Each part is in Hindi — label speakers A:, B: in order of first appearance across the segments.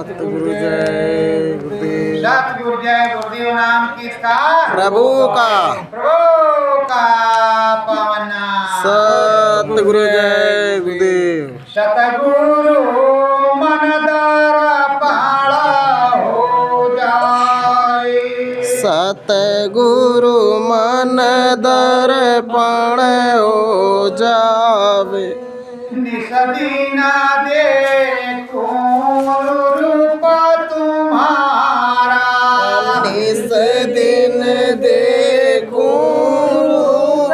A: सतगुरु जय गुरुदेव।
B: सतगुरु जय गुरुदेव नाम किसका?
A: प्रभु का।
B: प्रभु का पावन नाम।
A: सतगुरु जय गुरुदेव।
B: सतगुरु मन दर्पण हो जाए।
A: सतगुरु मन दर्पण हो जावे।
B: निस दिन देखूं रूप तुम्हारा।
A: निस दिन देखूं रूप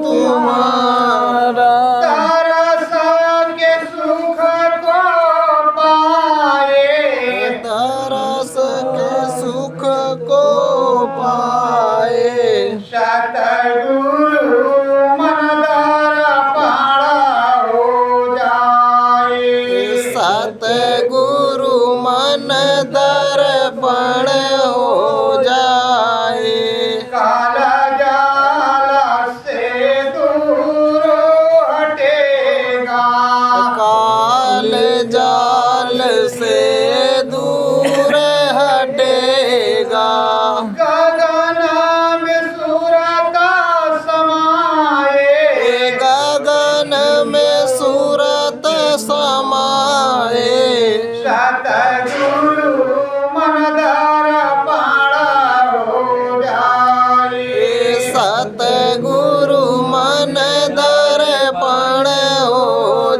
A: तुम्हारा।
B: तरस के सुख को पाए।
A: तरस के सुख को पाए।
B: सतगुरु मन दर्पण हो जाए।
A: सतगुरु मन दर्पण हो जाए।
B: काल जाल से दूर हटेगा।
A: काल जाल से दूर हटेगा।
B: गगन में सूरत समाए।
A: गगन में सूरत समाए।
B: सतगुरु मन दर्पण हो जाए।
A: सतगुरु मन दर्पण हो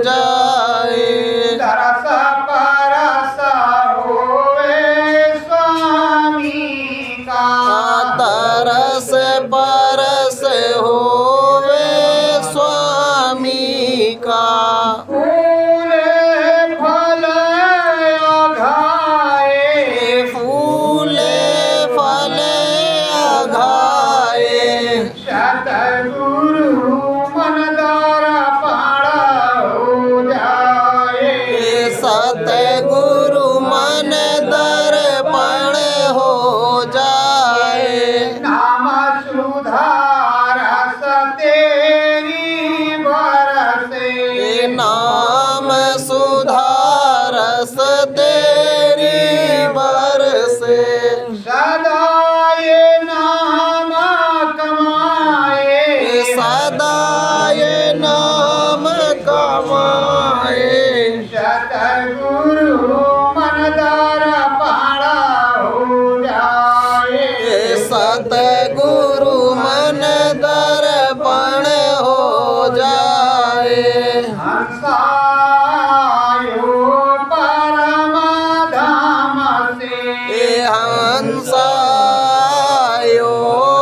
A: जाए।
B: तरस परस होवे स्वामी का।
A: तरस परस होवे स्वामी का।
B: फूले फल अघाए।
A: फूले फल अघाए।
B: सतगुरु मन दर्पण हो जाए।
A: सतगुरु मन दर्पण हो जाए।
B: नाम सुधारस तेरी बरसे।
A: नाम सुधारस तेरी बरसे।
B: सदा ये नाम कमाए।
A: सदा ये नाम कमाए।
B: सतगुरु मन दर्पण हो जाए।
A: सतगुरु मन दर्पण हो जाए।
B: हंसायो परम धाम से।
A: हंसायो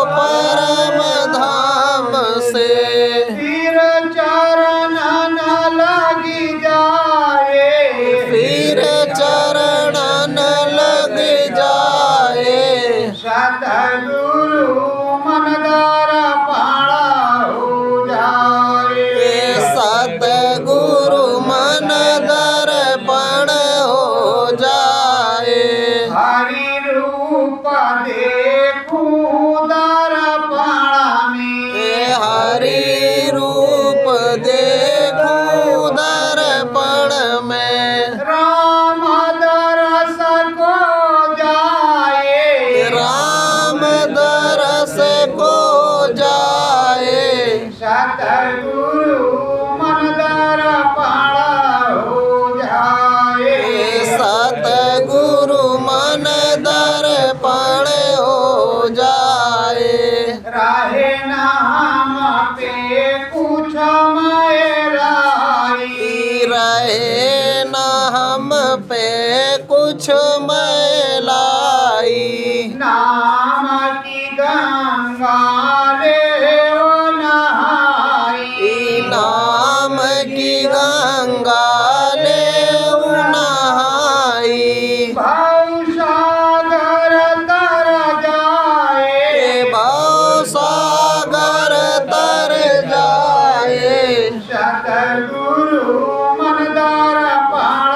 A: परम धाम से।
B: फिर चरण न लगी जाए।
A: फिर चरण न लग जाए।
B: सतगुरु मन दर्पण हो जाए।
A: सतगुरु मन दर्पण हो जाए।
B: हरि रूप देखूं दर्पण में।
A: हरि रूप देखूं दर्पण में।
B: राम दरस को जाए।
A: राम दरस को जाए।
B: सतगुरु मन दर्पण हो जाए।
A: सतगुरु मन दर्पण हो जाए।
B: राहे नाम पे कुछ मैलाई।
A: रहे न हम पे कुछ मैलाई।
B: नाम की गंगा ले ओ नहाई।
A: नाम की गंगा ले नहाई।
B: भव सागर तर जाए।
A: भव सागर तर जाए।
B: सतगुरु मन दर्पण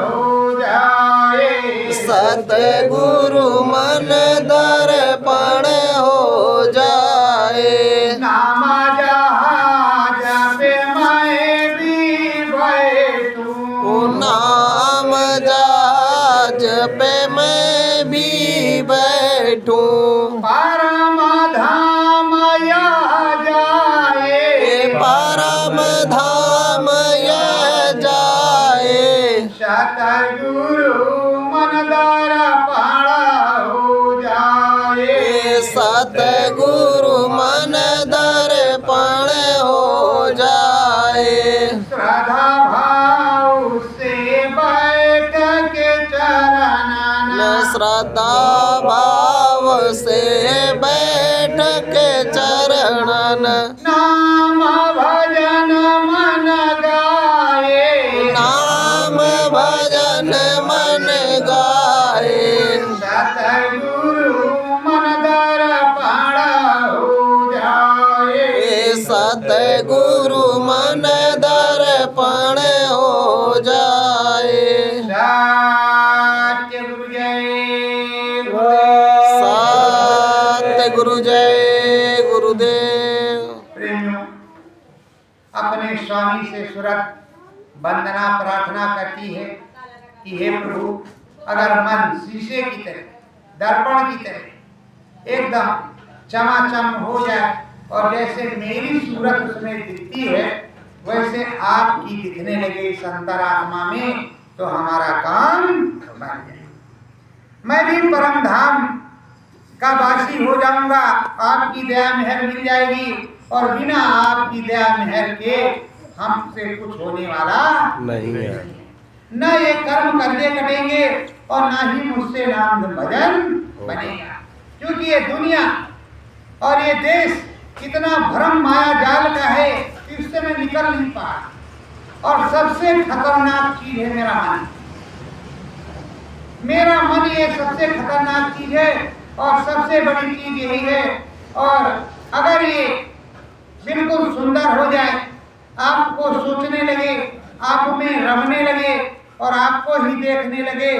B: हो जाए।
A: सतगुरु मन दर्पण हो जाए।
B: नाम जहाज पे मैं भी बैठूं।
A: नाम जहाज पे मैं भी बैठूं
B: परम धाम यह जाए
A: परम धाम यह जाए
B: सतगुरु मन दर्पण हो जाए
A: सतगुरु मन दर्पण हो जाए
B: श्रद्धा भाव से बैठ के चरणन
A: श्रद्धा भाव से बैठ के चरणन
B: नाम भजन मन गाए
A: नाम भजन मन गाए
B: सतगुरु मन दर्पण हो जाए
A: सतगुरु मन दर्पण हो जाए
B: सत्य गुरु जय गुरुदेव।
A: सत्य गुरु जय गुरुदेव।
B: प्रेमियों, अपने स्वामी से सुरत वंदना प्रार्थना करती है कि हे प्रभु, अगर मन शीशे की तरह, दर्पण की तरह एकदम चमाचम हो जाए और जैसे मेरी सूरत उसमें दिखती है वैसे आपकी दिखने लगे इस अंतरात्मा में, तो हमारा काम बन जाए। मैं भी परम धाम का वासी हो जाऊंगा, आपकी दया मेहर मिल जाएगी और बिना आपकी दया मेहर के हमसे कुछ होने वाला
A: नहीं है।
B: न ये कर्म करने कटेंगे और न ही मुझसे नाम भजन बनेगा, क्योंकि ये दुनिया और ये देश कितना भ्रम माया जाल का है, इससे मैं निकल नहीं पा। और सबसे खतरनाक चीज है मेरा मन। मेरा मन ये सबसे खतरनाक चीज है और सबसे बड़ी चीज यही है। और अगर ये बिल्कुल सुंदर हो जाए, आपको सोचने लगे, आप में रमने लगे और आपको ही देखने लगे,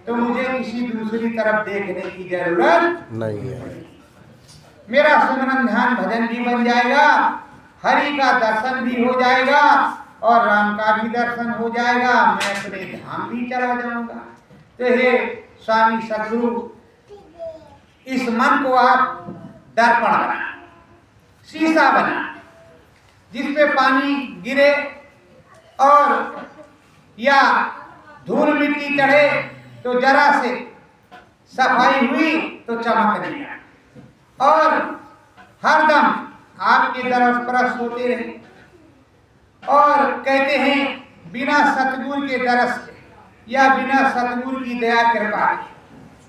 B: तो मुझे किसी दूसरी तरफ देखने की जरूरत
A: नहीं है।
B: मेरा सुमरन ध्यान भजन भी बन जाएगा, हरि का दर्शन भी हो जाएगा और राम का भी दर्शन हो जाएगा, मैं अपने धाम भी चला जाऊंगा। तो हे स्वामी सदगुरु, इस मन को आप दर्पण बना, शीशा बना, जिसपे पानी गिरे और या धूल मिट्टी चढ़े तो जरा से सफाई हुई तो चमक नहीं, और हरदम आपके दरस परस होते रहे। और कहते हैं बिना सतगुरु के दरस के या बिना सतगुरु की दया कृपा के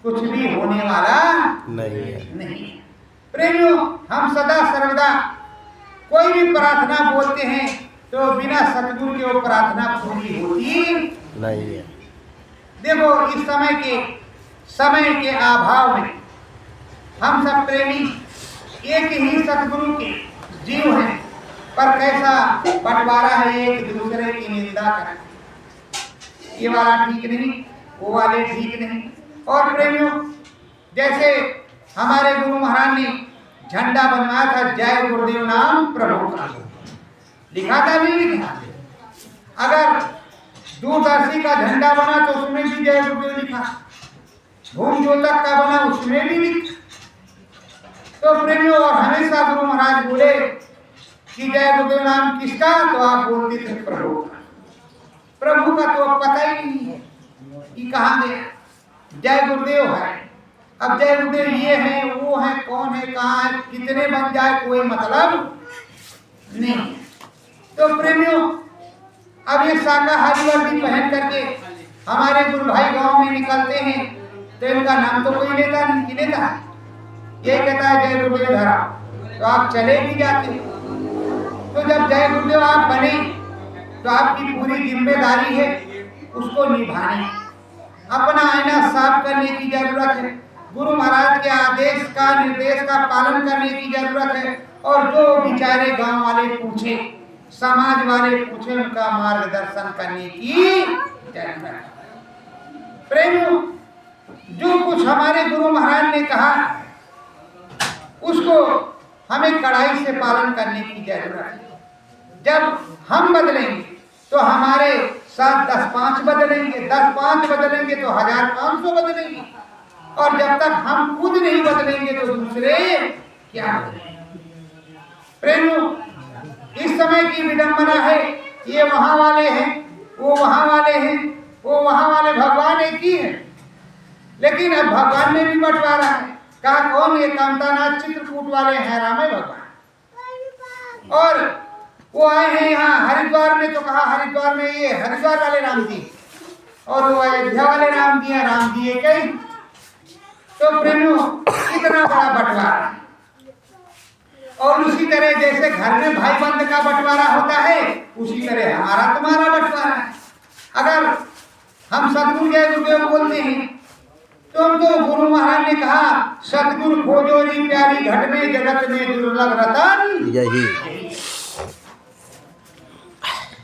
B: कुछ भी होने वाला
A: नहीं है।
B: नहीं। प्रेमियों, हम सदा सर्वदा कोई भी प्रार्थना बोलते हैं तो बिना सतगुरु के वो प्रार्थना पूरी होती
A: नहीं है।
B: देखो, इस समय के अभाव में हम सब प्रेमी एक ही सतगुरु के जीव हैं, पर कैसा बंटवारा है, एक दूसरे की निंदा करें, ये वाला ठीक नहीं, वो वाले ठीक नहीं। और प्रेमियों, जैसे हमारे गुरु महाराज ने झंडा बनवाया था, जय गुरुदेव नाम प्रभु का, लिखा था नहीं लिखा? अगर दूरदर्शी का झंडा बना तो उसमें भी जय गुरुदेव लिखा, भूम ज्योतक का बना उसमें भी लिखा। तो प्रेमियों, और हमेशा गुरु महाराज बोले कि जय गुरुदेव नाम किसका, तो आप बोलते थे प्रभु का। प्रभु का तो पता ही नहीं है कि कहाँ गया, जय गुरुदेव है। अब जय गुरुदेव ये है वो है, कौन है, कहाँ है, कितने बन जाए कोई मतलब नहीं। तो प्रेमियों, अब ये शाकाहारी वर्दी पहन करके हमारे गुरु भाई गांव में निकलते हैं तो इनका नाम तो कोई लेता नहीं, कि लेता है? ये कहता है जय गुरुदेव धरा, तो आप चले भी जाते। तो जब जय गुरुदेव आप बने तो आपकी पूरी जिम्मेदारी है उसको निभाने, अपना आईना साफ करने की जरूरत है, गुरु महाराज के आदेश का निर्देश का पालन करने की जरूरत है। और जो बेचारे गांव वाले पूछे, समाज वाले पूछे, उनका मार्गदर्शन करने की जरूरत है। प्रेमियों, जो कुछ हमारे गुरु महाराज ने कहा उसको हमें कड़ाई से पालन करने की जरूरत है। जब हम बदलेंगे तो हमारे साथ 10-5 बदलेंगे, 10-5 बदलेंगे तो 1500 बदलेंगे, और जब तक हम खुद नहीं बदलेंगे तो दूसरे क्या बदलेंगे। प्रेमियों, इस समय की विडंबना है, ये वहां वाले हैं, वो वहां वाले हैं, वो वहां वाले, भगवान एक ही है, लेकिन अब भगवान में भी बंटवारा है। कहा कौन? ये कामतानाथ चित्रकूट वाले हैं रामे भगवान, और वो आए हैं यहाँ हरिद्वार में, तो कहा हरिद्वार में ये हरिद्वार वाले राम जी, और वो अयोध्या वाले राम जी हैं, राम जी एक ही। तो प्रेमियों, इतना बड़ा बंटवारा। और उसी तरह जैसे घर में भाई बंद का बंटवारा होता है, उसी तरह हमारा तुम्हारा बंटवारा है। अगर हम सतगुरु जय गुरुदेव बोलते हैं, तो गुरु महाराज ने कहा सतगुरु खोजो री प्यारी घट में, जगत में दुर्लभ रतन
A: यही।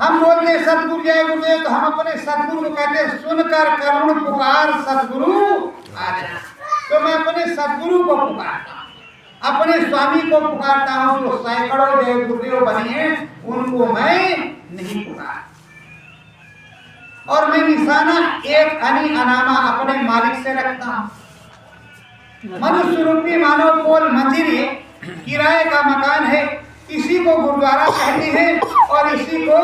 B: हम बोलते हैं सतगुरु जय गुरुदेव, तो हम अपने सतगुरु को कहते हैं सुनकर करुण पुकार सतगुरु आ जा। तो मैं अपने सतगुरु को पुकारता हूँ, अपने स्वामी को पुकारता हूँ। जो सैकड़ों जय गुरुदेव बने हैं, उनको मैं नहीं पुकारता। और मैं निशाना एक अनी अनामा अपने मालिक से रखता हूँ। मनुष्य रूपी मानव कोल मंदिर है, किराए का मकान है, इसी को गुरुद्वारा कहते हैं, और इसी को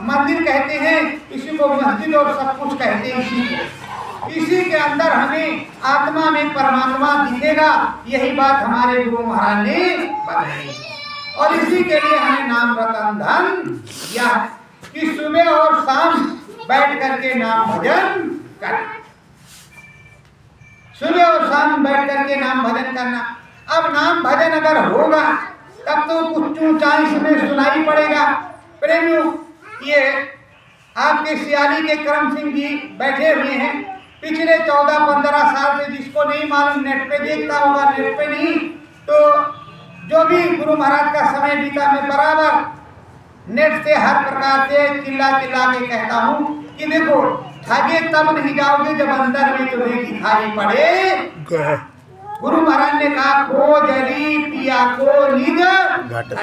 B: मंदिर कहते हैं, इसी को मस्जिद और सब कुछ कहते हैं। इसी को, इसी के अंदर हमें आत्मा में परमात्मा दिखेगा। यही बात हमारे गुरु महाराज ने बताई, और इसी के लिए हमें नाम रतन धन दिया कि सुबह और शाम बैठ करके नाम भजन करना, सुबह और शाम बैठ करके नाम भजन करना। अब नाम भजन अगर होगा तब तो कुछ ऊंचाई में सुनाई पड़ेगा। प्रेमियों, ये आपके सियाली के करम सिंह जी बैठे हुए हैं। पिछले 14-15 साल से, जिसको नहीं मालूम नेट पे देखता होगा, नेट पे नहीं तो जो भी गुरु महाराज का समय बीता, मैं बराबर नेट से हर प्रकार से चिल्ला चिल्ला के कहता हूँ कि देखो, ठगे तब नहीं जाओगे जब अंदर में तुम्हें दिखाई पड़े। गुरु महाराज ने कहा खोजरी पिया को निज घट,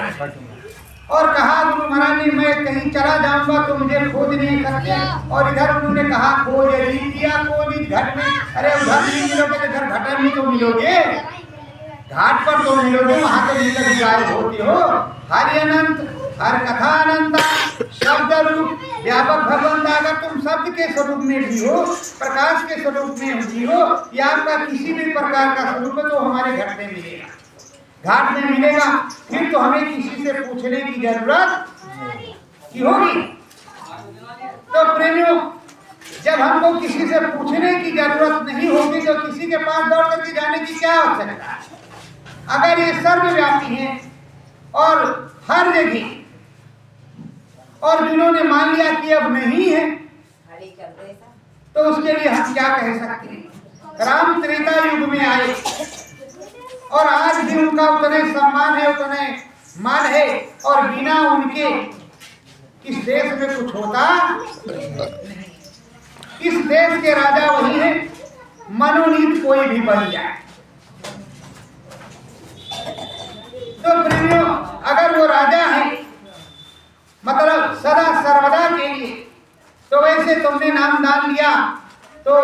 B: और कहा गुरु महाराज ने मैं कहीं चला जाऊंगा तो मुझे खोज नहीं सकते। और इधर उन्होंने कहा खोजरी पिया को निज घट में। अरे उधर नहीं मिलोगे, इधर घट में तो मिलोगे, घाट पर तो मिलोगे, वहां तो मिलकर गायब होते हो। हरि अनंत, हर कथा अनंता, शब्द रूप व्यापक भगवंता। अगर तुम शब्द के स्वरूप में भी हो, प्रकाश के स्वरूप में भी हो, या आपका किसी भी प्रकार का स्वरूप है, तो हमारे घर में मिलेगा, घाट में मिलेगा। फिर तो हमें किसी से पूछने की जरूरत की होगी। तो प्रेमियों, जब हमको किसी से पूछने की जरूरत नहीं होगी तो किसी के पास दौड़ करके जाने की क्या आवश्यकता है। अगर ये सर्वव्यापी है और हर जगह, और जिन्होंने मान लिया कि अब नहीं है, तो उसके लिए हम क्या कह सकते हैं। राम त्रेता युग में आए और आज भी उनका उतने सम्मान है, उतने मान है, और बिना उनके इस देश में कुछ होता नहीं। इस देश के राजा वही है, मनोनीत कोई भी बन जाए। तो प्रेमियों, अगर वो राजा है मतलब सदा सर्वदा के लिए, तो वैसे तुमने नाम दान लिया तो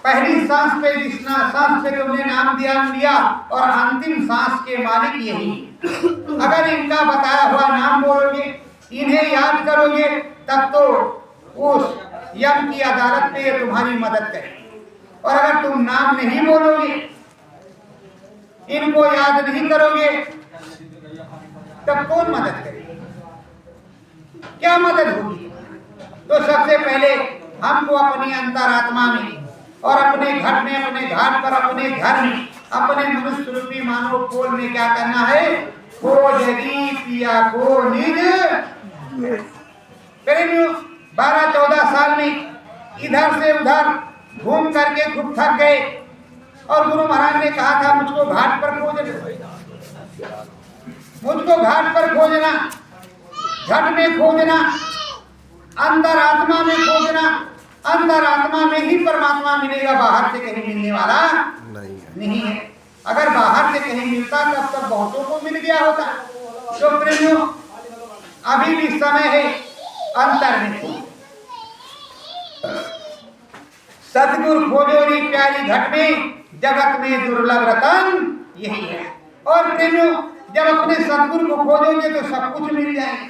B: पहली सांस पे, जिस सांस पे तुमने नाम ध्यान लिया, और अंतिम सांस के मालिक यही। अगर इनका बताया हुआ नाम बोलोगे, इन्हें याद करोगे, तब तो उस यम की अदालत पे ये तुम्हारी मदद करेगी। और अगर तुम नाम नहीं बोलोगे, इनको याद नहीं करोगे, तब कौन मदद करेगी, क्या मदद होगी। तो सबसे पहले हमको अपनी अंतरात्मा में और अपने घर में, अपने घाट पर, अपने घर में, अपने मनुष्य रूपी मानव कोल में क्या करना है। खोजरी पिया को निज। 12-14 साल में इधर से उधर घूम करके खूब थक गए, और गुरु महाराज ने कहा था मुझको घाट पर खोजना, मुझको घाट पर खोजना, घट में खोजना, अंतरात्मा में खोजना। अंतरात्मा में ही परमात्मा मिलेगा, बाहर से कहीं मिलने वाला नहीं है। अगर बाहर से कहीं मिलता तब बहुतों को मिल गया होता। तो प्रेमियों, अभी भी समय है अंतर में, सतगुरु खोजो री प्यारी घट में, जगत में दुर्लभ रतन यही है। और प्रेमियों, जब अपने सतगुरु को खोजोगे तो सब कुछ मिल जाएगा,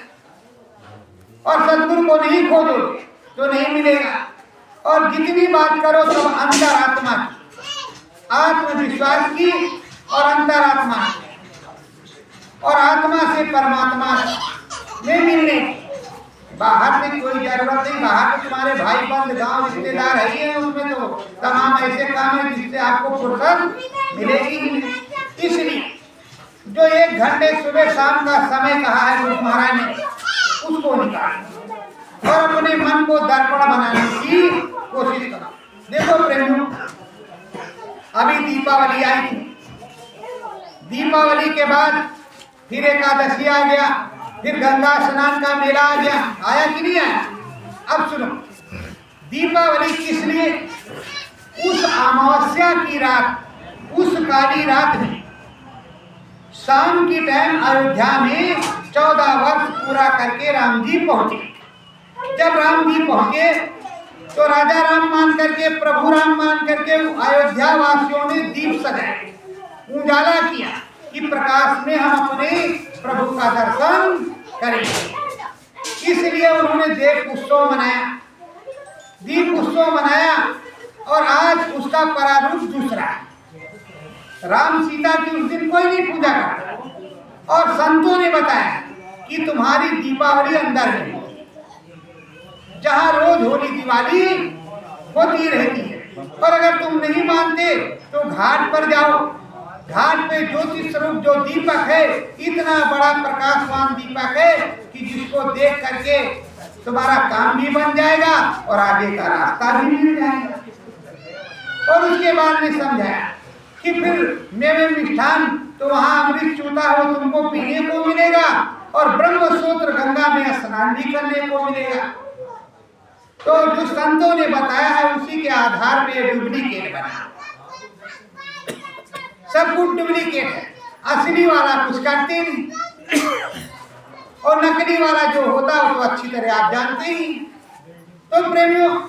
B: और सतगुरु को नहीं खोजोगे तो नहीं मिलेगा। और जितनी बात करो सब अंतर आत्मा की, आत्मविश्वास की और अंतर आत्मा की, और आत्मा से परमात्मा में मिलने की। बाहर से कोई जरूरत नहीं, बाहर तो तुम्हारे भाई बंद गांव रिश्तेदार है ही है, उसमें तो तमाम ऐसे काम है जिससे आपको फुर्सत मिलेगी ही नहीं। इसलिए जो 1 घंटे सुबह शाम का समय कहा है गुरु महाराज ने, उसको निकालो और अपने मन को दर्पण बनाने की कोशिश करो। देखो प्रेमियों, अभी दीपावली आई थी, दीपावली के बाद फिर एकादशी आ गया, फिर गंगा स्नान का मेला आ गया, आया कि नहीं आया? अब सुनो, दीपावली किस लिए? उस अमावस्या की रात, उस काली रात में शाम की टाइम अयोध्या में 14 वर्ष पूरा करके राम जी पहुंचे। जब राम जी पहुंचे तो राजा राम मान करके, प्रभु राम मान करके अयोध्या वासियों ने दीप सजाए, उजाला किया कि प्रकाश में हम अपने प्रभु का दर्शन करेंगे। इसलिए उन्होंने दीप उत्सव मनाया, दीप उत्सव मनाया, और आज उसका प्रारूप दूसरा है। राम सीता की उस दिन कोई नहीं पूजा करता, और संतों ने बताया कि तुम्हारी दीपावली अंदर में होगी, जहां रोज होली दिवाली होती रहती है। और अगर तुम नहीं मानते तो घाट पर जाओ, घाट पे ज्योति स्वरूप जो दीपक है, इतना बड़ा प्रकाशवान दीपक है कि जिसको देख करके तुम्हारा काम भी बन जाएगा और आगे का रास्ता भी मिल जाएगा। और उसके बाद में समझाया कि फिर मेवे मिष्ठान तो वहां अमृत चूता हो तुमको पीने को मिलेगा, और ब्रह्म सूत्र गंगा में स्नान भी करने को मिलेगा। तो जो संतों ने बताया है उसी के आधार पे डुप्लीकेट बना, सब कुछ डुप्लीकेट है, असली वाला कुछ करते नहीं, और नकली वाला जो होता है तो अच्छी तरह आप जानते ही। तो प्रेमियों,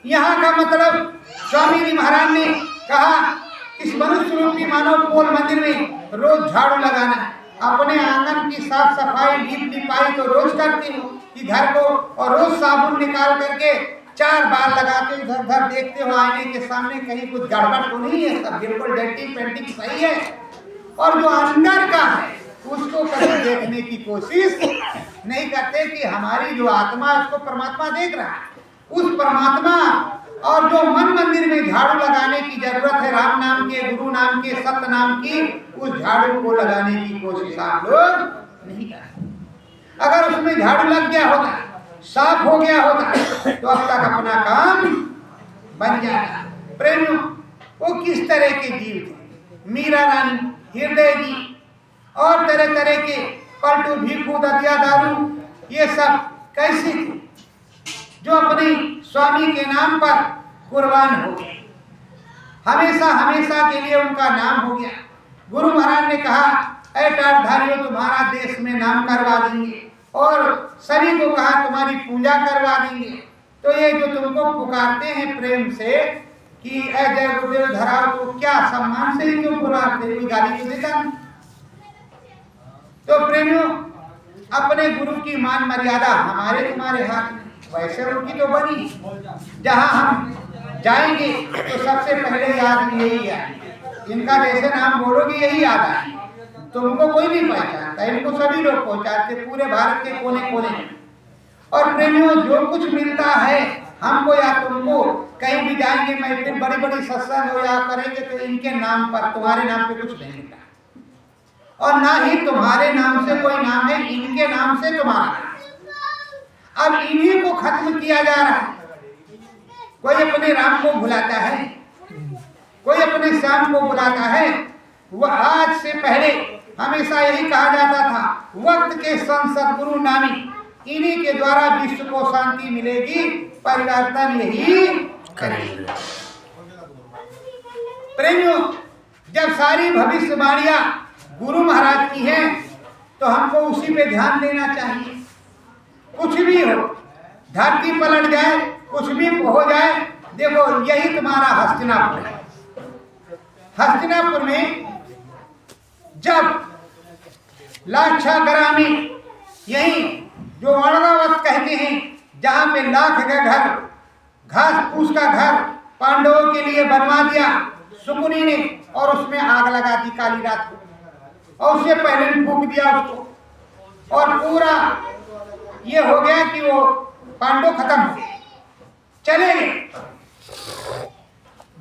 B: यहाँ का मतलब स्वामी जी महाराज ने कहा, इस मनुष्य रूपी मानव पोल मंदिर में रोज झाड़ू लगाना है, अपने आंगन की साफ सफाई लीप लिपाई तो रोज करती हूँ कि घर को, और रोज साबुन निकाल करके 4 बार लगाते इधर उधर देखते हो आईने के सामने कहीं कुछ गड़बड़ तो नहीं है, सब बिल्कुल डेंटिंग पेंटिंग सही है। और जो अंदर का है उसको कभी देखने की कोशिश नहीं करते कि हमारी जो आत्मा उसको परमात्मा देख रहा है। उस परमात्मा और जो मन मंदिर में झाड़ू लगाने की जरूरत है, राम नाम के, गुरु नाम के, सत्य नाम की, उस झाड़ू को लगाने की कोशिश आप लोग नहीं करते। अगर उसमें झाड़ू लग गया होता, साफ हो गया होता, तो अब तक अपना काम बन जाता। प्रेमियों, वो किस तरह के जीव थे? मीरा रानी, हृदय जी, और तरह तरह के पलटू, भीखू, ददिया, दारू, ये सब कैसे थे जो अपने स्वामी के नाम पर कुर्बान हो गए, हमेशा हमेशा के लिए उनका नाम हो गया। गुरु महाराज ने कहा, ऐ टाटधारियों, तुम्हारा देश में नाम करवा देंगे, और सभी को कहा तुम्हारी पूजा करवा देंगे। तो ये जो तुमको पुकारते हैं प्रेम से कि ऐ जय गुरुदेव धराओ, तो क्या सम्मान से ही क्यों पुकारते, कोई गाली तो देता नहीं। तो प्रेमियों, अपने गुरु की मान मर्यादा हमारे तुम्हारे हाथ में, वैसे उनकी तो बनी। जहां हम जाएंगे तो सबसे पहले याद यही आए, इनका जैसे नाम बोलोगे यही याद आए। तुमको कोई नहीं पहचानता, इनको सभी लोग पहचानते, पूरे भारत के कोने कोने में। और प्रेमियों, जो कुछ मिलता है हमको या तुमको, कहीं भी जाएंगे, मैं बड़ी बड़ी सत्संग हो या करेंगे तो इनके नाम पर, तुम्हारे नाम पे कुछ नहीं मिलता, और ना ही तुम्हारे नाम से कोई नाम है, इनके नाम से तुम्हारा नाम। अब इन्हीं को खत्म किया जा रहा है। कोई अपने राम को बुलाता है, कोई अपने श्याम को बुलाता है। वह आज से पहले हमेशा यही कहा जाता था, वक्त के संत सद्गुरु नामी, इन्हीं के द्वारा विश्व को शांति मिलेगी, परिवर्तन यही करेंगे। प्रेमियों, जब सारी भविष्यवाणियां गुरु महाराज की हैं तो हमको उसी पे ध्यान देना चाहिए। कुछ भी हो, धरती पलट जाए कुछ भी हो जाए, देखो यही तुम्हारा हस्तिनापुर है। हस्तिनापुर में जब लाक्षागृह में, यही जो वर्णावत कहते हैं, जहाँ पे लाख का घर, घास फूस का घर पांडवों के लिए बनवा दिया शकुनी ने, और उसमें आग लगा दी काली रात को, और उससे पहले फूंक दिया उसको, और पूरा ये हो गया कि वो पांडव खत्म हो गए, चले गए।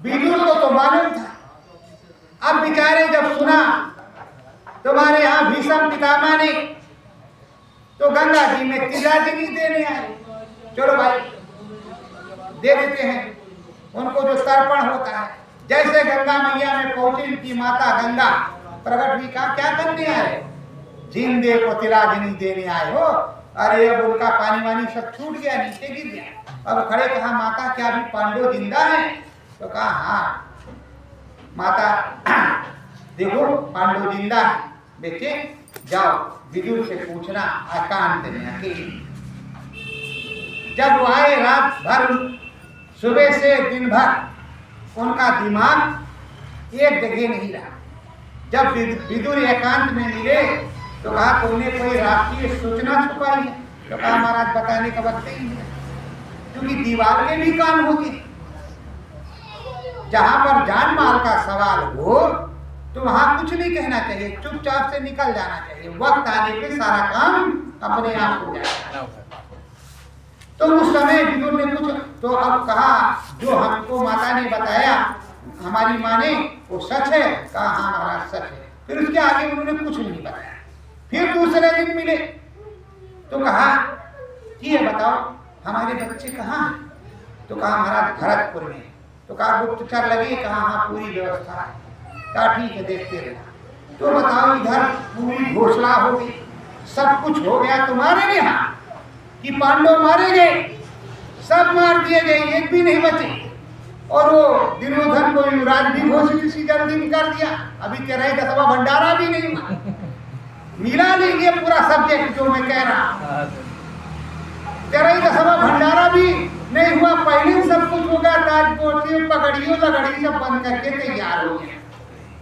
B: विदुर को तो मालूम था। अब बेचारे जब सुना तुम्हारे यहाँ भीष्म पितामह ने, तो गंगा जी में तिलांजलि देने आए। चलो भाई दे देते हैं उनको जो तर्पण होता है। जैसे गंगा मैया में पहुंची उनकी माता गंगा प्रकट हुई, कहा क्या करने आए? जिंदे को तिलांजलि देने आए हो। अरे अब उनका पानी वानी सब छूट गया, नीचे गिर गया। अब खड़े कहा माता क्या अभी पांडव जिंदा है? तो कहा हाँ माता देखो पांडव जिंदा है, बेटे जाओ विदुर से पूछना एकांत में अकेले। जब वो आए रात भर, सुबह से दिन भर उनका दिमाग एक जगह नहीं रहा। जब विदुर एकांत में मिले तो कहा तुमने कोई राष्ट्रीय सूचना छुपाई है? तो कहा महाराज बताने का वक्त नहीं है, क्योंकि दीवार में भी कान होते हैं। जहां पर जान माल का सवाल हो तो वहां कुछ नहीं कहना चाहिए, चुपचाप से निकल जाना चाहिए। वक्त आने पे सारा काम अपने आप हो जाएगा। तो उस समय विदुर ने कुछ, तो अब कहा जो हमको माता ने बताया, हमारी माँ ने, वो सच है? कहा हाँ महाराज सच है। फिर उसके आगे उन्होंने कुछ नहीं बताया। फिर दूसरे दिन मिले तो कहा कि ये बताओ हमारे बच्चे कहाँ हैं? तो कहा महाराज भरतपुर में। तो कहा गुप्तचर लगे? कहा हाँ पूरी व्यवस्था है। कहा ठीक है देखते रहना। तो बताओ इधर पूरी घोषणा हो गई, सब कुछ हो गया तुम्हारे यहाँ कि पांडव मारे गए, सब मार दिए गए, एक भी नहीं बचे। और वो दुर्योधन को युवराज भी घोषित इसी जल्दी में कर दिया। अभी कह रहे दसवां भंडारा भी नहीं हुआ। मिला लेंगे पूरा सब्जेक्ट जो मैं कह रहा हूँ। कह रही दसवां भंडारा भी नहीं हुआ, पहले सब कुछ हो गया। ताजपोटी पगड़ियों लगड़ी सब बंद करके तैयार हो गया।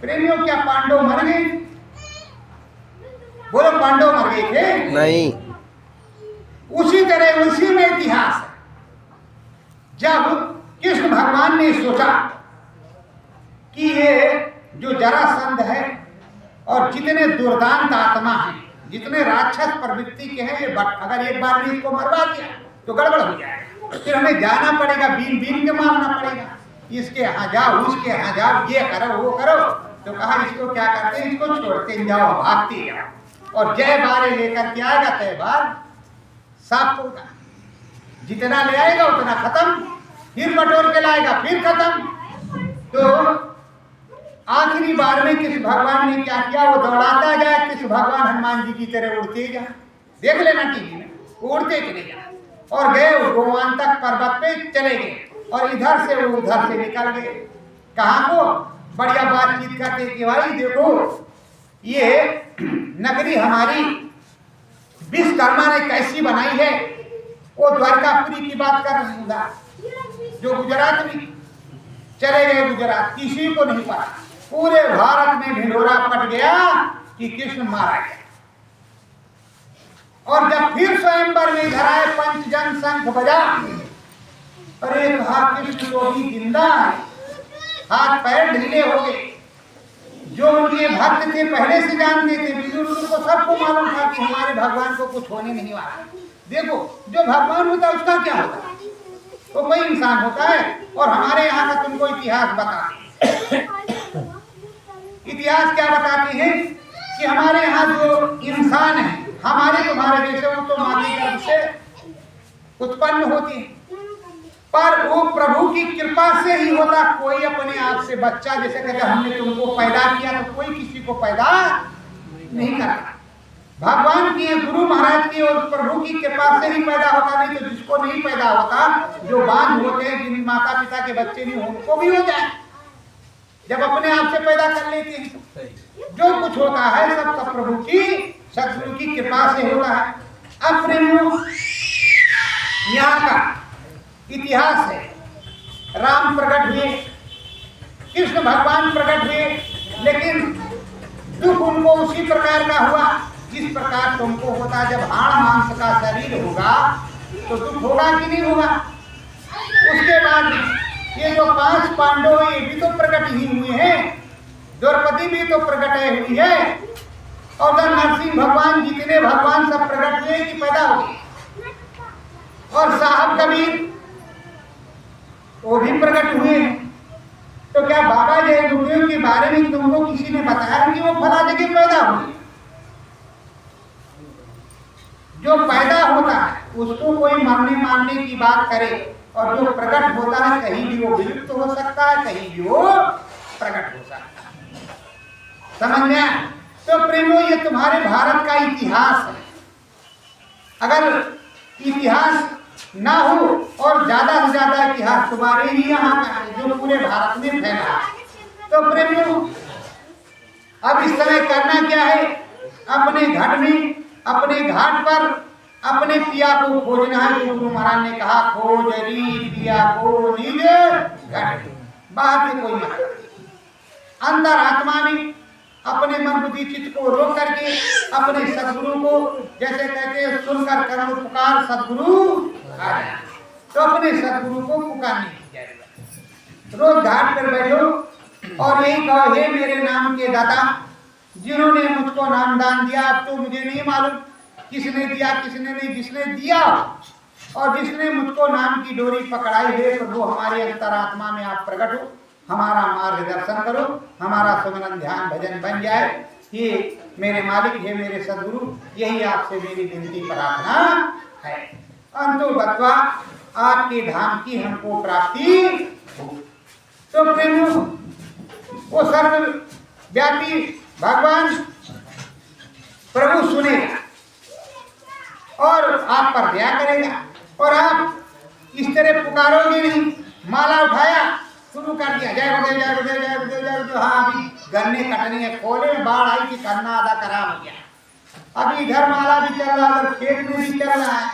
B: प्रेमियों क्या पांडव मर गए? बोलो पांडव मर गए थे?
A: नहीं।
B: उसी तरह उसी में इतिहास है। जब कृष्ण भगवान ने सोचा कि ये जो जरासंध है और जितने दुर्दांत आत्मा हैं, जितने राक्षस प्रवृत्ति के हैं, ये अगर एक बार भी इसको मरवा दिया तो गड़बड़ हो जाएगा। फिर हमें जाना पड़ेगा, बीन बीन के मारना पड़ेगा। इसके यहाँ जाओ, उसके यहाँ जाओ, ये करो वो करो। तो कहा इसको क्या करते हैं, इसको छोड़ते जाओ, भागते जाओ। और जय बारे लेकर के आएगा तय बार साफ होगा। जितना ले आएगा उतना खत्म, फिर बटोर के लाएगा फिर खत्म। तो आखिरी बार में कृष्ण भगवान ने क्या किया, वो दौड़ाता जाए, कृष्ण भगवान हनुमान जी की तरह उड़ते जा, देख लेना टीवी में, उड़ते चले जाए। और गए गोवान तक पर्वत पे चले गए, और इधर से वो उधर से निकल गए। कहाँ को बढ़िया बातचीत करते कि भाई देखो ये नगरी हमारी विश्वकर्मा ने कैसी बनाई है। वो द्वारकापुरी की बात कर रहे हैं, जो गुजरात में चले गए। गुजरात किसी को नहीं पता, पूरे भारत में ढिंढोरा पट गया कि कृष्ण मारा गया। और जब फिर स्वयंवर में इधर आए, पंचजन शंख बजा, अरे कहा कृष्ण तो भी जिंदा है। हाथ पैर ढीले हो गए। जो उनके भक्त थे पहले से जानते थे, विदुर को सबको मालूम था कि हमारे भगवान को कुछ होने नहीं वाला। देखो जो भगवान होता है उसका क्या होता है, तो कोई इंसान होता है। और हमारे यहाँ का तुमको इतिहास बताते हैं। इतिहास क्या बताते हैं कि हमारे यहाँ जो इंसान है, हमारे तुम्हारे जैसे, वो तो माँ के गर्भ से उत्पन्न होती है, पर वो प्रभु की कृपा से ही होता। कोई अपने आप से बच्चा, जैसे कहते हमने तुमको पैदा किया, तो कोई किसी को पैदा नहीं करता। भगवान की, गुरु महाराज की और प्रभु की कृपा से ही पैदा होता। नहीं तो जिसको नहीं पैदा होता, जो बांझ होते हैं, जिन माता पिता के बच्चे नहीं, उनको भी हो जाए जब अपने आप से पैदा कर लेते हैं। जो कुछ होता है सब प्रभु की, सदगुरु की कृपा से होता है। अब प्रेमियों यहाँ का इतिहास है। राम प्रकट हुए, कृष्ण भगवान प्रकट हुए, लेकिन दुख उनको उसी प्रकार का हुआ जिस प्रकार तुमको होता। जब हाड़ मांस का शरीर होगा तो दुख होगा कि नहीं होगा। उसके बाद ये जो 5 पांडव ये भी तो प्रकट ही हुए हैं, द्रौपदी भी तो प्रकट हुई है, और उधर नरसिंह भगवान जितने भगवान सब प्रकट हुए कि पैदा हुए, और साहब कबीर वो भी प्रकट हुए हैं। तो क्या बाबा जय गुरुदेव के बारे में तुमको किसी ने बताया कि वो फला जगह पैदा हुए। जो पैदा होता है उसको कोई मरने मारने की बात करे, और जो प्रकट होता है कहीं भी वो विलुप्त हो सकता है, कहीं भी वो प्रकट हो सकता है। समझ में? तो प्रेमो ये तुम्हारे भारत का इतिहास है। अगर इतिहास ना हो और ज्यादा से ज्यादा इतिहास तुम्हारे ही यहाँ का है जो पूरे भारत में फैला है, तो प्रेमियों अब इस समय करना क्या है। अपने घर में, अपने घाट पर अपने पिया को खोजना है। जो गुरु महाराज ने कहा, खोज री पिया को निज घट, बाहर से कोई मत, अंदर आत्मा में अपने मन बुद्धि चित्त को रोक करके अपने सदगुरु को, जैसे कहते हैं सुनकर करो पुकार सदगुरु आ जाए, तो अपने सदगुरु को पुकारने की जरूरत। रोज घाट पर बैठो और यही कहो, हे मेरे नाम के दाता, जिन्होंने मुझको नाम दान दिया, अब तो मुझे नहीं मालूम किसने दिया किसने नहीं, जिसने दिया और जिसने मुझको नाम की डोरी पकड़ाई है, तो वो हमारे अंतरात्मा में आप प्रकट हो, हमारा मार्गदर्शन करो, हमारा सुमरन ध्यान भजन बन जाए। ये मेरे मालिक, ये मेरे सदगुरु, यही आपसे मेरी विनती प्रार्थना है। अंतो बतवा आपके धाम की हमको प्राप्ति हो। तो प्रेमियों, वो सर्वव्यापी भगवान प्रभु सुनेगा और आप पर दया करेगा, और आप इस तरह पुकारोगे नहीं। माला उठाया, शुरू कर दिया, जय गुरुदेव जय गुरुदेव जय गुरुदेव जय गुरुदेव। हाँ, अभी गन्ने कटनी है, खोले में बाढ़ आई कि करना आधा खराब हो गया। अभी इधर माला भी चल रहा है, खेत में भी चल रहा है,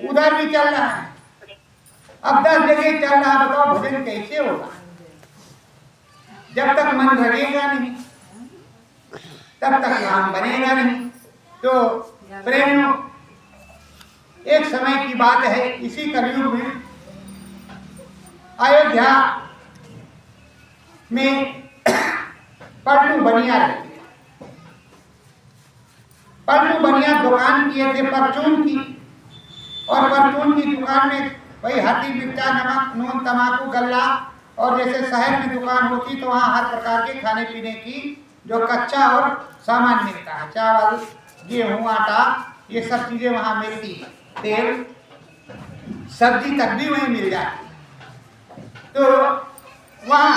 B: उधर भी चल रहा है, अब 10 जगह चल रहा है। बताओ भजन कैसे होगा जब तक मन लगेगा नहीं, तब तक नाम बनेगा नहीं। तो प्रेमियों, एक समय की बात है, इसी कलयुग में अयोध्या में पलटू बनिया रहते। पलटू बनिया दुकान किए थे परचून की, और परचून की दुकान में वही हल्दी मिर्चा नमक नून तम्बाकू गल्ला, और जैसे शहर में दुकान होती तो वहाँ हर प्रकार के खाने पीने की जो कच्चा और सामान मिलता है, चावल गेहूँ आटा ये सब चीज़ें वहाँ मिलती है, तेल सब्जी तक भी वहीं मिल जाती। तो वहाँ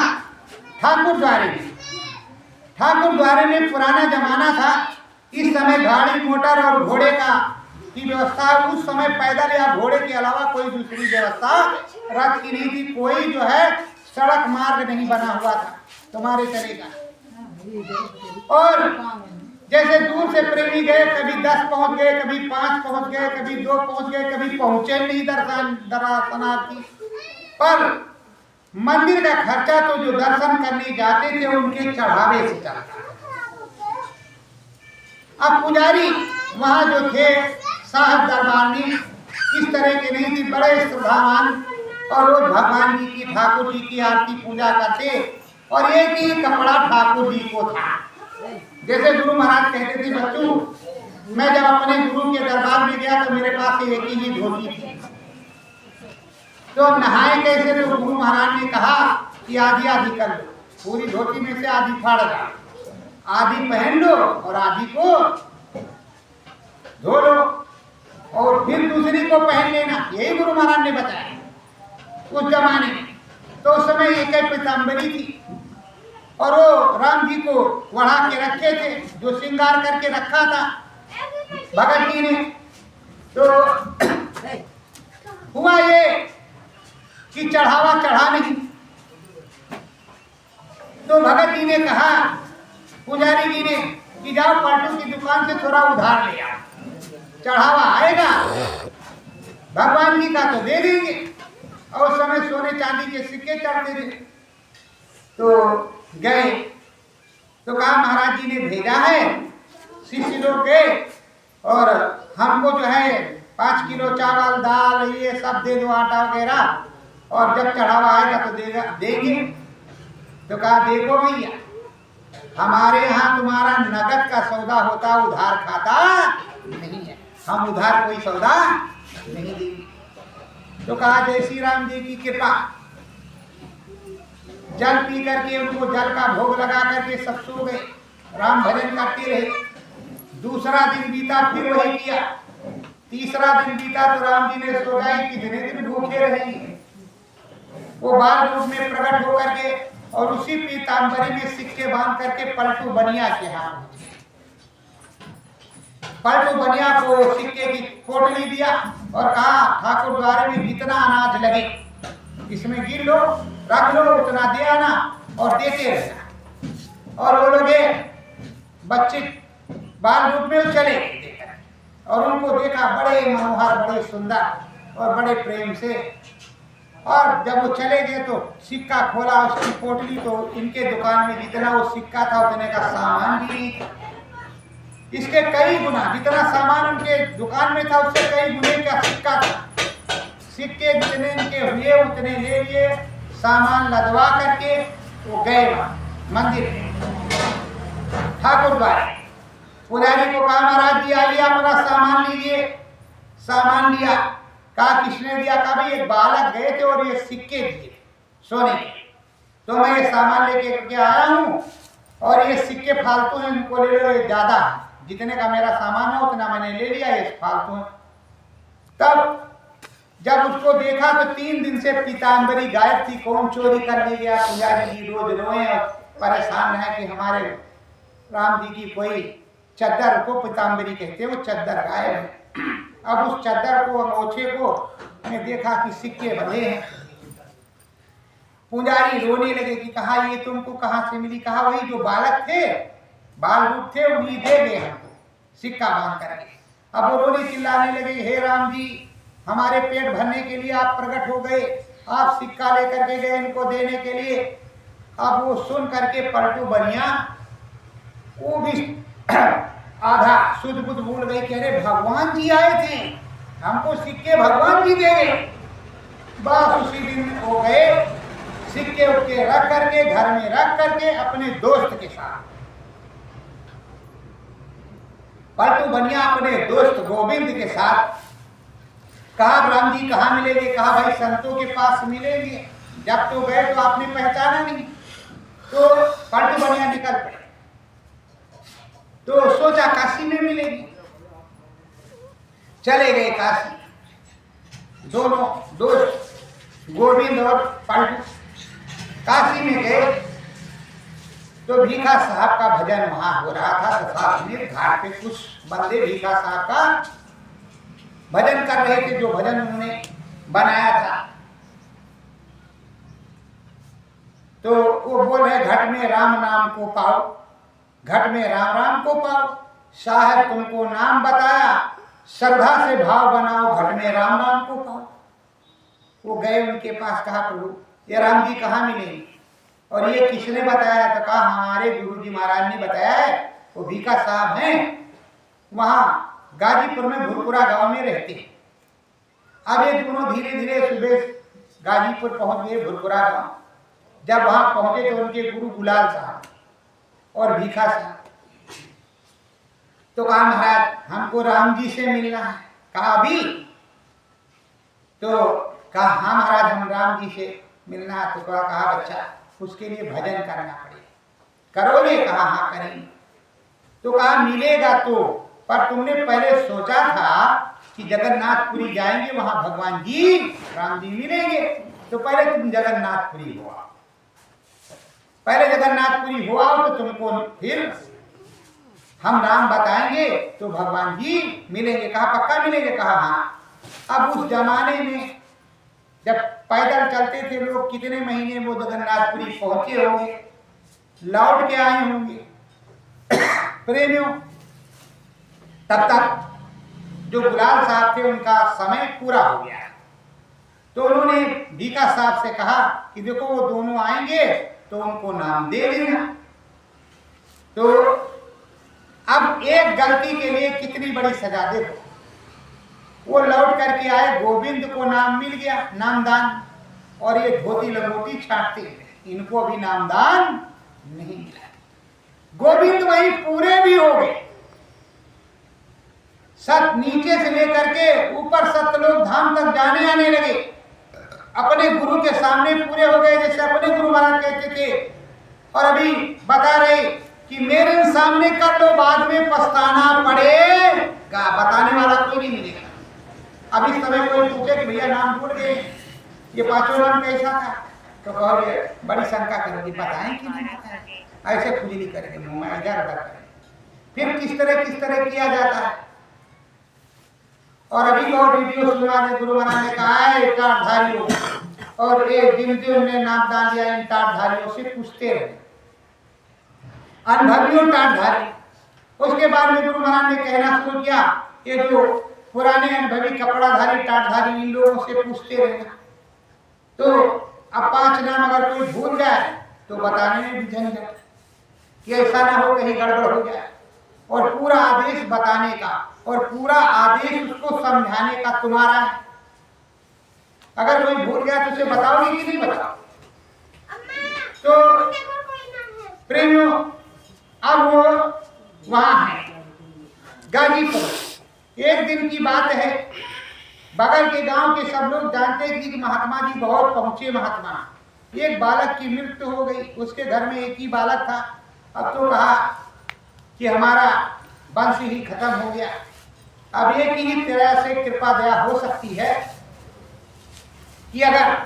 B: ठाकुर द्वारे में पुराना जमाना था। इस समय गाड़ी मोटर और घोड़े का की व्यवस्था, उस समय पैदल या घोड़े के अलावा कोई दूसरी व्यवस्था रथ की नहीं थी। कोई जो है सड़क मार्ग नहीं बना हुआ था तुम्हारे चले का। और जैसे दूर से प्रेमी गए, कभी 10 पहुंच गए, कभी 5 पहुंच गए, कभी 2 पहुंच गए, कभी पहुंचे नहीं दर्शनार्थी। पर मंदिर का खर्चा तो जो दर्शन करने जाते थे उनके चढ़ावे से चलता। अब पुजारी वहां जो थे साहब दरबार में इस तरह के नहीं थी, बड़े श्रद्धावान, और रोज भगवान जी की ठाकुर जी की आरती पूजा करते, और एक ही कपड़ा ठाकुर जी को था। जैसे गुरु महाराज कहते थे, बच्चों मैं जब अपने गुरु के दरबार में गया तो मेरे पास एक ही धोती थी। तो नहाए कैसे, तो गुरु महाराज ने कहा कि आधी आधी कर लो, पूरी धोती में से आधी फाड़ दो, आधी पहन लो और आधी को धो लो, और फिर दूसरी को पहन लेना। यही गुरु महाराज ने बताया उस जमाने में। तो उस समय एक ही पीताम्बरी थी, और वो राम जी को बढ़ा के रखे थे, जो श्रृंगार करके रखा था भगत जी ने। तो हुआ ये कि चढ़ावा चढ़ा नहीं, तो भगत जी ने कहा पुजारी जी ने कि जाओ पलटू की दुकान से थोड़ा उधार ले आओ, चढ़ावा आएगा। भगवान जी का तो दे देंगे। और उस समय सोने चांदी के सिक्के चढ़ते थे। तो गए तो कहा महाराज जी ने भेजा है, शिष्य लोग गए और हमको जो है 5 किलो चावल दाल ये सब दे दो, आटा वगैरह, और जब चढ़ावा आएगा तो देंगे। तो कहा देखो भैया, हमारे यहाँ तुम्हारा नगद का सौदा होता, उधार खाता नहीं है, हम उधार कोई सौदा नहीं देंगे। तो कहा जय श्री राम जी की कृपा। जल पी करके उनको जल का भोग लगा करके सब सो गए, राम भजन करते रहे। दूसरा दिन बीता, फिर वही किया। तीसरा दिन बीता तो राम जी ने सोचा कितने दिन भूखे रहेंगे। वो बाल रूप में प्रकट होकर के और उसी पीताम्बरी में सिक्के बांध करके पलटू बनिया के हाथ, पलटू बनिया को सिक्के की पोटली दिया और कहा ठाकुर द्वारे में जितना अनाज लगे इसमें गिन लो, रख लो, उतना दे आना और देते रहना। और वो लोग बच्चे बाल रूप में चले और उनको देखा बड़े मनोहर, बड़े सुंदर और बड़े प्रेम से। और जब वो चले गए तो सिक्का खोला उसकी पोटली, तो इनके दुकान में जितना वो सिक्का था उतने का सामान भी नहीं था। इसके कई गुना, जितना सामान उनके दुकान में था उससे कई गुने का सिक्का था। सिक्के जितने इनके हुए उतने ले लिए, सामान लदवा करके वो गए मंदिर में ठाकुर द्वारे। पुजारी को कहा महाराज जी आइए अपना सामान लीजिए। सामान लिया, कहा किसने दिया? कहा भाई एक बालक गए थे और ये सिक्के दिए सोने के, तो मैं ये सामान लेके आया हूँ और ये सिक्के फालतू हैं, इनको ले लो, ये ज्यादा है, जितने का मेरा सामान है उतना मैंने ले लिया, ये फालतू है। तब जब उसको देखा तो 3 दिन से पीताम्बरी गायब थी, कौन चोरी कर ले गया। पुजारी जी रोज रोए और परेशान है कि हमारे राम जी की कोई चद्दर को पीताम्बरी कहते हैं, वो चद्दर गायब है। अब उस चद्दर को, अंगोछे को ने देखा कि सिक्के बंधे हैं। पुजारी रोने लगे कि कहा ये तुमको कहाँ से मिली? कहा वही जो बालक थे, बाल रूप थे, उन्हीं दे गए हमको सिक्का बांध करके। अब वो रोने चिल्लाने लगे, हे राम जी हमारे पेट भरने के लिए आप प्रकट हो गए, आप सिक्का लेकर के गए इनको देने के लिए। अब वो सुन करके पलटू बनिया वो भी आधा शुद्ध बुद्ध भूल गई, कह रहे भगवान जी आए थे, हमको सिक्के भगवान जी दे गए। बस उसी दिन हो गए, सिक्के उक्के रख करके घर में रख करके अपने दोस्त के साथ, पलटू बनिया अपने दोस्त गोविंद के साथ, कहा राम जी कहाँ मिलेंगे? कहा भाई संतों के पास मिलेंगे। जब तो गए तो आपने पहचाना नहीं, तो पलटू बनिया निकल पड़े। तो सोचा काशी में मिलेगी, चले गए काशी। दोनों दोस्त गोविंद और पलटू काशी में गए तो भीखा साहब का भजन वहां हो रहा था। तो साथ में घाट पे कुछ बंदे भीखा साहब का भजन कर रहे थे, जो भजन उन्होंने बनाया था। तो वो बोल रहे घट में राम नाम को पाओ, घट में राम राम को पाओ, साहब तुमको नाम बताया, श्रद्धा से भाव बनाओ, घट में राम राम को पाओ। वो गए उनके पास, कहा प्रभु ये राम जी कहाँ मिलेंगे और ये किसने बताया? तो कहा हमारे गुरु जी महाराज ने बताया है, वो भीखा साहब हैं, वहाँ गाजीपुर में भुरपुरा गांव में रहते हैं। अब ये दोनों धीरे धीरे सुबह गाजीपुर पहुंच गए, भुरपुरा गांव। जब वहां पहुंचे तो उनके गुरु गुलाल साहब और भीखा साहब, तो कहा महाराज हमको राम जी से मिलना है। कहा अभी? तो कहा हाँ महाराज हम राम जी से मिलना है। तो कहा बच्चा उसके लिए भजन करना पड़ेगा, करोगे? कहा हाँ करेंगे। तो कहा मिलेगा तो, पर तुमने पहले सोचा था कि जगन्नाथपुरी जाएंगे, वहां भगवान जी राम जी मिलेंगे, तो पहले तुम जगन्नाथपुरी हो आओ, पहले जगन्नाथपुरी हो आओ तो तुमको फिर हम नाम बताएंगे तो भगवान जी मिलेंगे। कहा पक्का मिलेंगे? कहा हाँ। अब उस जमाने में जब पैदल चलते थे लोग, कितने महीने वो जगन्नाथपुरी पहुंचे होंगे, लौट के आए होंगे प्रेमियों। तब तक जो गुलाल साहब थे उनका समय पूरा हो गया। तो उन्होंने भीखा साहब से कहा कि देखो वो दोनों आएंगे तो उनको नाम दे देना। तो अब एक गलती के लिए कितनी बड़ी सजा देखो। वो लौट करके आए, गोविंद को नाम मिल गया, नामदान, और ये धोती लंगोटी छाटते हैं, इनको अभी नामदान नहीं मिला। गोविंद वही पूरे भी हो गए, सत नीचे से लेकर के ऊपर सतलोक धाम तक जाने आने लगे, अपने गुरु के सामने पूरे हो गए, जैसे अपने गुरु महाराज कहते थे। और अभी बता रहे कि मेरे सामने कर लो, बाद में पछताना पड़ेगा, बताने वाला कोई नहीं मिलेगा। अब इस समय कोई पूछे कि भैया नाम भूल गए, ये पांचों नाम कैसा था, तो कहोगे बड़ी शंका करोगे, बताएं कि नहीं बताएं, ऐसे खुजली करेंगे, मुंह में इधर उधर करेंगे। फिर किस तरह किया जाता है। और अभी बहुत वीडियो सुना दे, गुरु महाराज ने कहा है टाटधारियों, और एक दिन जो उन्हें नामदान दिया, इन टाटधारियों से पूछते रहे, अनुभवियों टाटधारी। उसके बाद में गुरु महाराज ने कहना शुरू किया, ये जो पुराने अनुभवी कपड़ाधारी टाटधारी, इन लोगों से पूछते रहना। तो अब 5 नाम अगर कोई भूल जाए तो बताने में भी झंझट, कि ऐसा ना हो कहीं गड़बड़ हो जाए। और पूरा आदेश बताने का और पूरा आदेश उसको समझाने का तुम्हारा है। अगर कोई भूल गया तो उसे बताओगे कि नहीं बताओ? तो प्रेमियों, अब वो वहां है गाजीपुर। एक दिन की बात है, बगल के गांव के सब लोग जानते थे कि महात्मा जी बहुत पहुंचे महात्मा। एक बालक की मृत्यु हो गई, उसके घर में एक ही बालक था। अब तो कहा कि हमारा वंश ही खत्म हो गया। अब एक ही तरह से कृपा दया हो सकती है कि अगर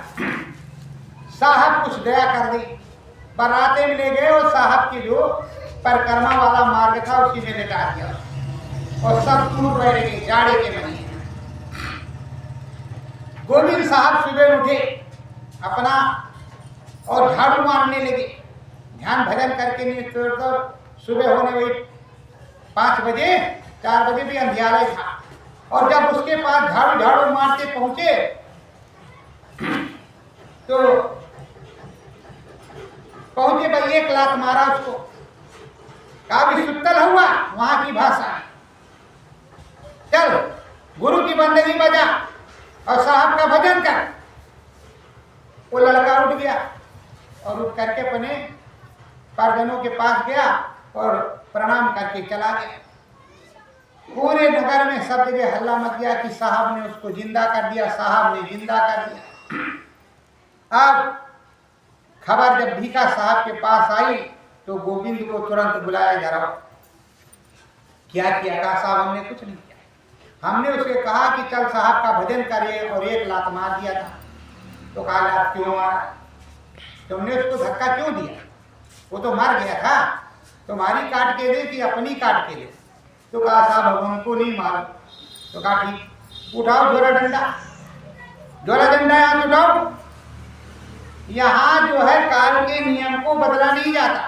B: साहब कुछ दया कर दे। बराते में ले गए और साहब के जो परिक्रमा वाला मार्ग था उसी में लेटा दिया, और सब टूट रहे जाड़े के महीने। गोविंद साहब सुबह उठे अपना और झाड़ू मारने लगे, ध्यान भजन करके नहीं, तो सुबह होने वही 5 बजे 4 बजे भी अंधियारा था। और जब उसके पास झाड़ू मारते पहुंचे तो पहुंचे भाई, 1 लात मारा उसको, कहा भी सुतल हुआ, वहां की भाषा, चल गुरु की बंदगी बजा और साहब का भजन कर। वो लड़का उठ गया और उठ करके अपने परिजनों के पास गया और प्रणाम करके चला गया। पूरे नगर में सब जगह हल्ला मच गया कि साहब ने उसको जिंदा कर दिया, साहब ने जिंदा कर दिया। अब खबर जब भीखा साहब के पास आई तो गोविंद को तुरंत बुलाया जा रहा। क्या किया? कहा साहब हमने कुछ नहीं किया, हमने उसे कहा कि चल साहब का भजन करिए और 1 लात मार दिया था। तो कहा लात क्यों मारा, तुमने उसको धक्का क्यों दिया, वो तो मर गया था, तुम्हारी काट के दे कि अपनी काट के दे। तो कहा साहब अब हमको नहीं मारो। तो कहा ठीक, उठाओ झोला डंडा, यहाँ से उठाओ। यहाँ जो है काल के नियम को बदला नहीं जाता,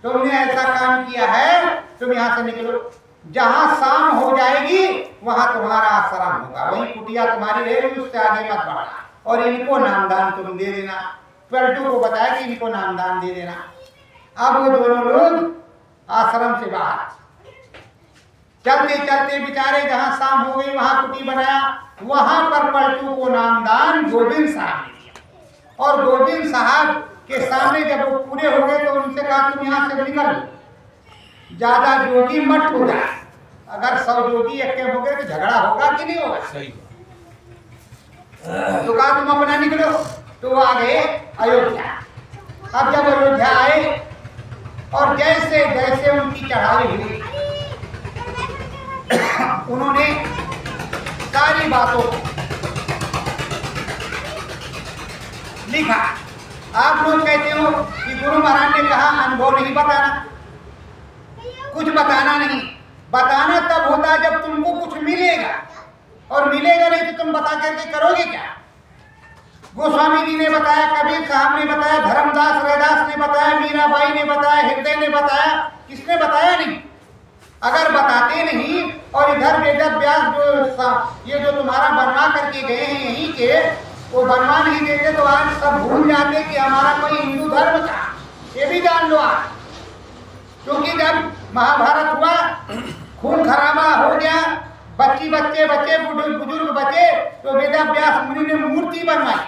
B: तुमने ऐसा काम किया है, तुम यहाँ से निकलो। जहाँ शाम हो जाएगी वहां तुम्हारा आश्रम होगा, वही कुटिया तुम्हारी रहेगी, उससे आगे मत बढ़ना। और इनको नामदान तुम दे देना। पलटू को बताया कि इनको नामदान दे देना। अब वो दोनों लोग आश्रम से बाहर चलते चलते बेचारे जहां शाम हो गई वहां कुटी बनाया, वहां पर पलटू को नामदान गोविंद साहब ने दिया। और गोविंद साहब के सामने जब वो पूरे हो गए तो उनसे कहा तुम यहाँ से निकल, ज्यादा जोगी मत हो जाए। अगर 100 जोगी इकट्ठे हो गए तो झगड़ा होगा कि नहीं होगा? सही। तो कहा तुम अपना निकलो। तो वो आ गए अयोध्या। अब जब अयोध्या आए और जैसे जैसे उनकी चढ़ाई हुई उन्होंने सारी बातों को लिखा। आप लोग कहते हो कि गुरु महाराज ने कहा अनुभव नहीं बताना, कुछ बताना नहीं। बताना तब होता है जब तुमको कुछ मिलेगा, और मिलेगा नहीं तो तुम बता करके करोगे क्या? गोस्वामी जी ने बताया, कबीर साहब ने बताया, धर्मदास रैदास ने बताया, मीराबाई ने बताया, हृदय ने बताया, किसने बताया नहीं? अगर बताते नहीं और इधर वेद व्यास ये जो तुम्हारा बनवा करके गए हैं यहीं के, वो बनवा नहीं देते तो आज सब भूल जाते कि हमारा कोई हिंदू धर्म था। ये भी जान लो आज, क्योंकि जब महाभारत हुआ, खून खराबा हो गया, बच्चे बुजुर्ग बचे, तो वेद व्यास मुनि ने मूर्ति बनवाई।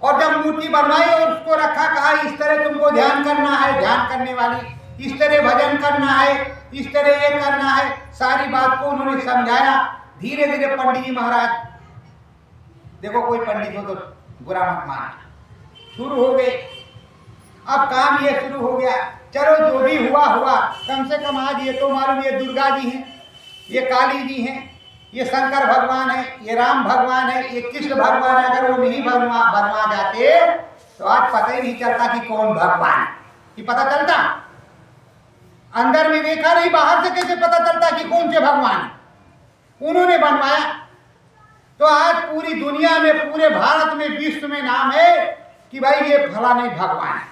B: और जब मूर्ति बनवाई और उसको रखा, कहा इस तरह तुमको ध्यान करना है, ध्यान करने वाली, इस तरह भजन करना है, इस तरह ये करना है, सारी बात को उन्होंने समझाया। धीरे धीरे पंडित जी महाराज, देखो कोई पंडित हो तो बुरा मत मानना, शुरू हो गए। अब काम ये शुरू हो गया, चलो जो भी हुआ हुआ, कम से कम आज ये तो मालूम ये दुर्गा जी हैं, ये काली जी हैं, ये शंकर भगवान है, ये राम भगवान है, ये कृष्ण भगवान है। अगर वो नहीं बनवा जाते तो आज पता ही नहीं चलता कि कौन भगवान है। कि पता चलता, अंदर में देखा नहीं, बाहर से कैसे पता चलता कि कौन से भगवान है। उन्होंने बनवाया तो आज पूरी दुनिया में, पूरे भारत में, विश्व में नाम है कि भाई ये फलाने भगवान है।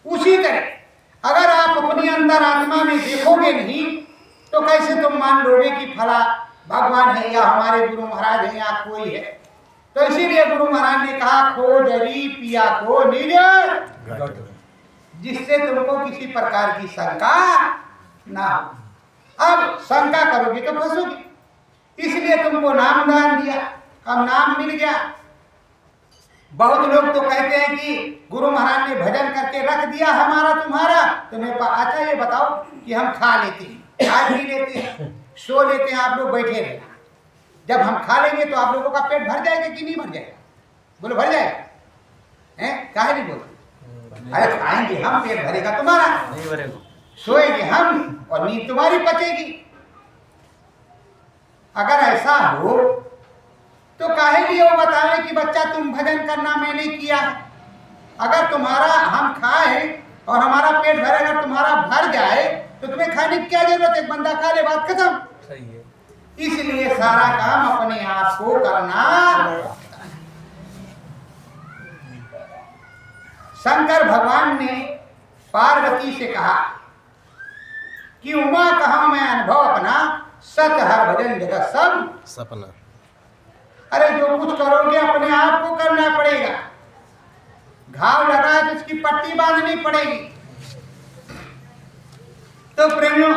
B: उसी तरह अगर आप अपनी अंदर आत्मा में देखोगे नहीं तो कैसे तुम मान लोगे कि फला भगवान है या हमारे गुरु महाराज है या कोई है। तो इसीलिए गुरु महाराज ने कहा, खो जरी पिया को निज, जिससे तुमको किसी प्रकार की शंका ना हो। अब शंका करोगे तो फंसोगे, इसलिए तुमको नाम दान दिया, अब नाम मिल गया। बहुत लोग तो कहते हैं कि गुरु महाराज ने भजन करके रख दिया हमारा तुम्हारा, तुम्हें अच्छा ये बताओ कि हम खा लेते हैं, खा भी लेते हैं, सो लेते हैं, आप लोग बैठे रहना। जब हम खा लेंगे तो आप लोगों का पेट भर जाएगा कि नहीं भर जाएगा? बोलो भर जाएगा, हैं? काहे नहीं बोलते? अरे खाएंगे हम, पेट भरेगा तुम्हारा, नहीं भरेगा। सोएंगे हम और नींद तुम्हारी पचेगी। अगर ऐसा हो तो काहे लिए वो बतावे कि बच्चा तुम भजन करना मैंने किया। अगर तुम्हारा हम खाए और हमारा पेट भरे, अगर तुम्हारा भर जाए तो तुम्हें खाने की क्या जरूरत है? बंदा खा ले, बात खत्म। सही है। इसलिए सारा काम अपने आप को करना। शंकर भगवान ने पार्वती से कहा कि उमा कहा मैं अनुभव अपना, सत हर भजन जगत सब
A: सपना।
B: अरे जो कुछ करोगे अपने आप को करना पड़ेगा। घाव लगा है तो उसकी पट्टी बांधनी पड़ेगी। तो प्रेमियों,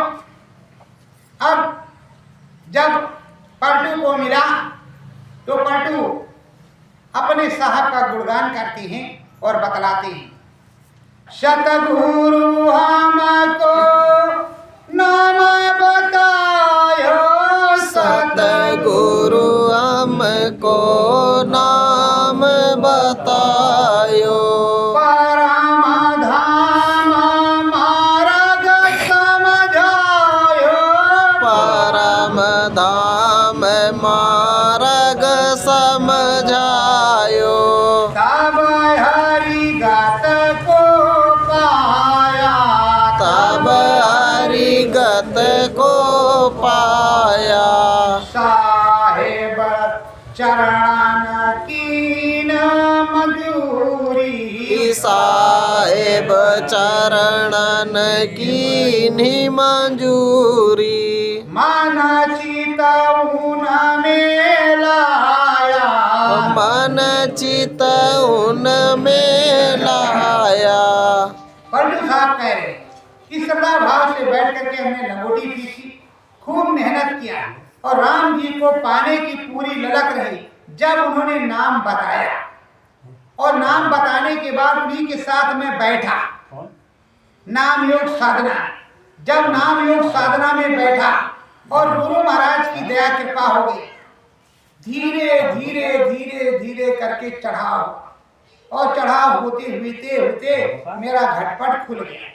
B: अब जब पलटू को मिला तो पलटू अपने साहब का गुणगान करते हैं और बतलाते हैं, सतगुरु हमको नाम बतायो,
A: सतगुरु हमको नाम बतायो,
B: परम धाम मार्ग समझायो,
A: परम धाम मार्ग समझायो,
B: तब हरि गत को पाया,
A: तब हरि गत को पाया,
B: साहेब चरण कीन मंजूरी,
A: साहेब चरणन कीन्ही मंजूरी,
B: मन चित उन में लाया,
A: मन चित उन में लाया।
B: पलटू साहब कह रहे कि श्रद्धा भाव से बैठ करके हमने लंगोटी पीसी, खूब मेहनत किया और राम जी को पाने की पूरी ललक रही। जब उन्होंने नाम बताया और नाम बताने के बाद उन्हीं के साथ में बैठा, नाम योग साधना, जब नाम योग साधना में बैठा और गुरु महाराज की दया कृपा हो गई, धीरे धीरे धीरे धीरे करके चढ़ाव और चढ़ाव होते होते मेरा घटपट खुल गया।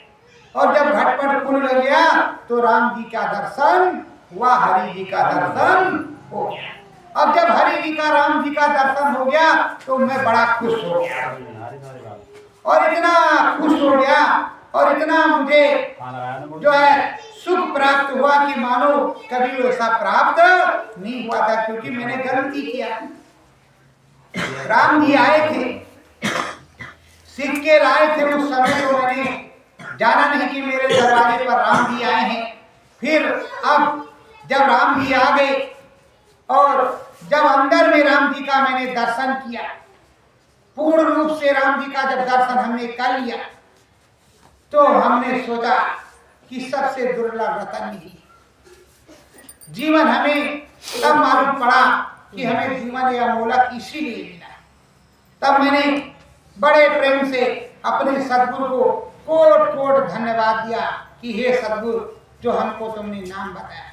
B: और जब घटपट खुल गया तो राम जी का दर्शन हुआ, हरि जी का दर्शन हो गया। अब जब हरि जी का, राम जी का दर्शन हो गया तो मैं बड़ा खुश हो गया और इतना खुश हो गया और इतना मुझे जो है सुख प्राप्त हुआ कि मानो कभी वैसा प्राप्त नहीं हुआ था, क्योंकि मैंने गलती किया। राम जी आए थे, सिक्के लाए थे, उस समय तो मैंने जाना नहीं कि मेरे दरवाजे पर राम जी आए हैं। फिर अब जब राम जी आ गए और जब अंदर में राम जी का मैंने दर्शन किया, पूर्ण रूप से राम जी का जब दर्शन हमने कर लिया, तो हमने सोचा कि सबसे दुर्लभ रतन ही जीवन। हमें तब मालूम पड़ा कि हमें जीवन या अमूलक इसीलिए मिला। तब मैंने बड़े प्रेम से अपने सदगुरु को कोट कोट धन्यवाद दिया कि हे सदगुरु, जो हमको तुमने नाम बताया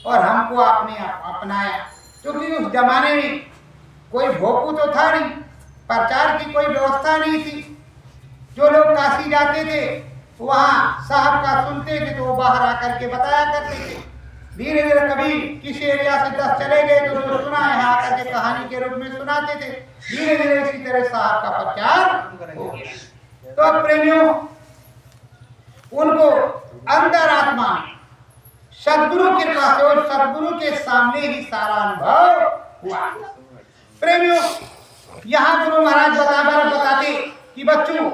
B: और हमको आपने अपनाया। क्योंकि उस जमाने में कोई भोपू तो था नहीं, प्रचार की कोई व्यवस्था नहीं थी। जो लोग काशी जाते थे वहाँ साहब का सुनते थे तो वो बाहर आकर के बताया करते थे। धीरे धीरे कभी किसी एरिया से 10 चले गए तो जो सुना यहाँ आकर के कहानी के रूप में सुनाते थे। धीरे धीरे इसी तरह साहब का प्रचार हो गया। तो अब प्रेमियों, उनको अंदर आत्मा में सदगुरु के पास और सदगुरु के सामने ही सारा अनुभव हुआ। प्रेमियों, यहाँ गुरु महाराज बताते कि बच्चों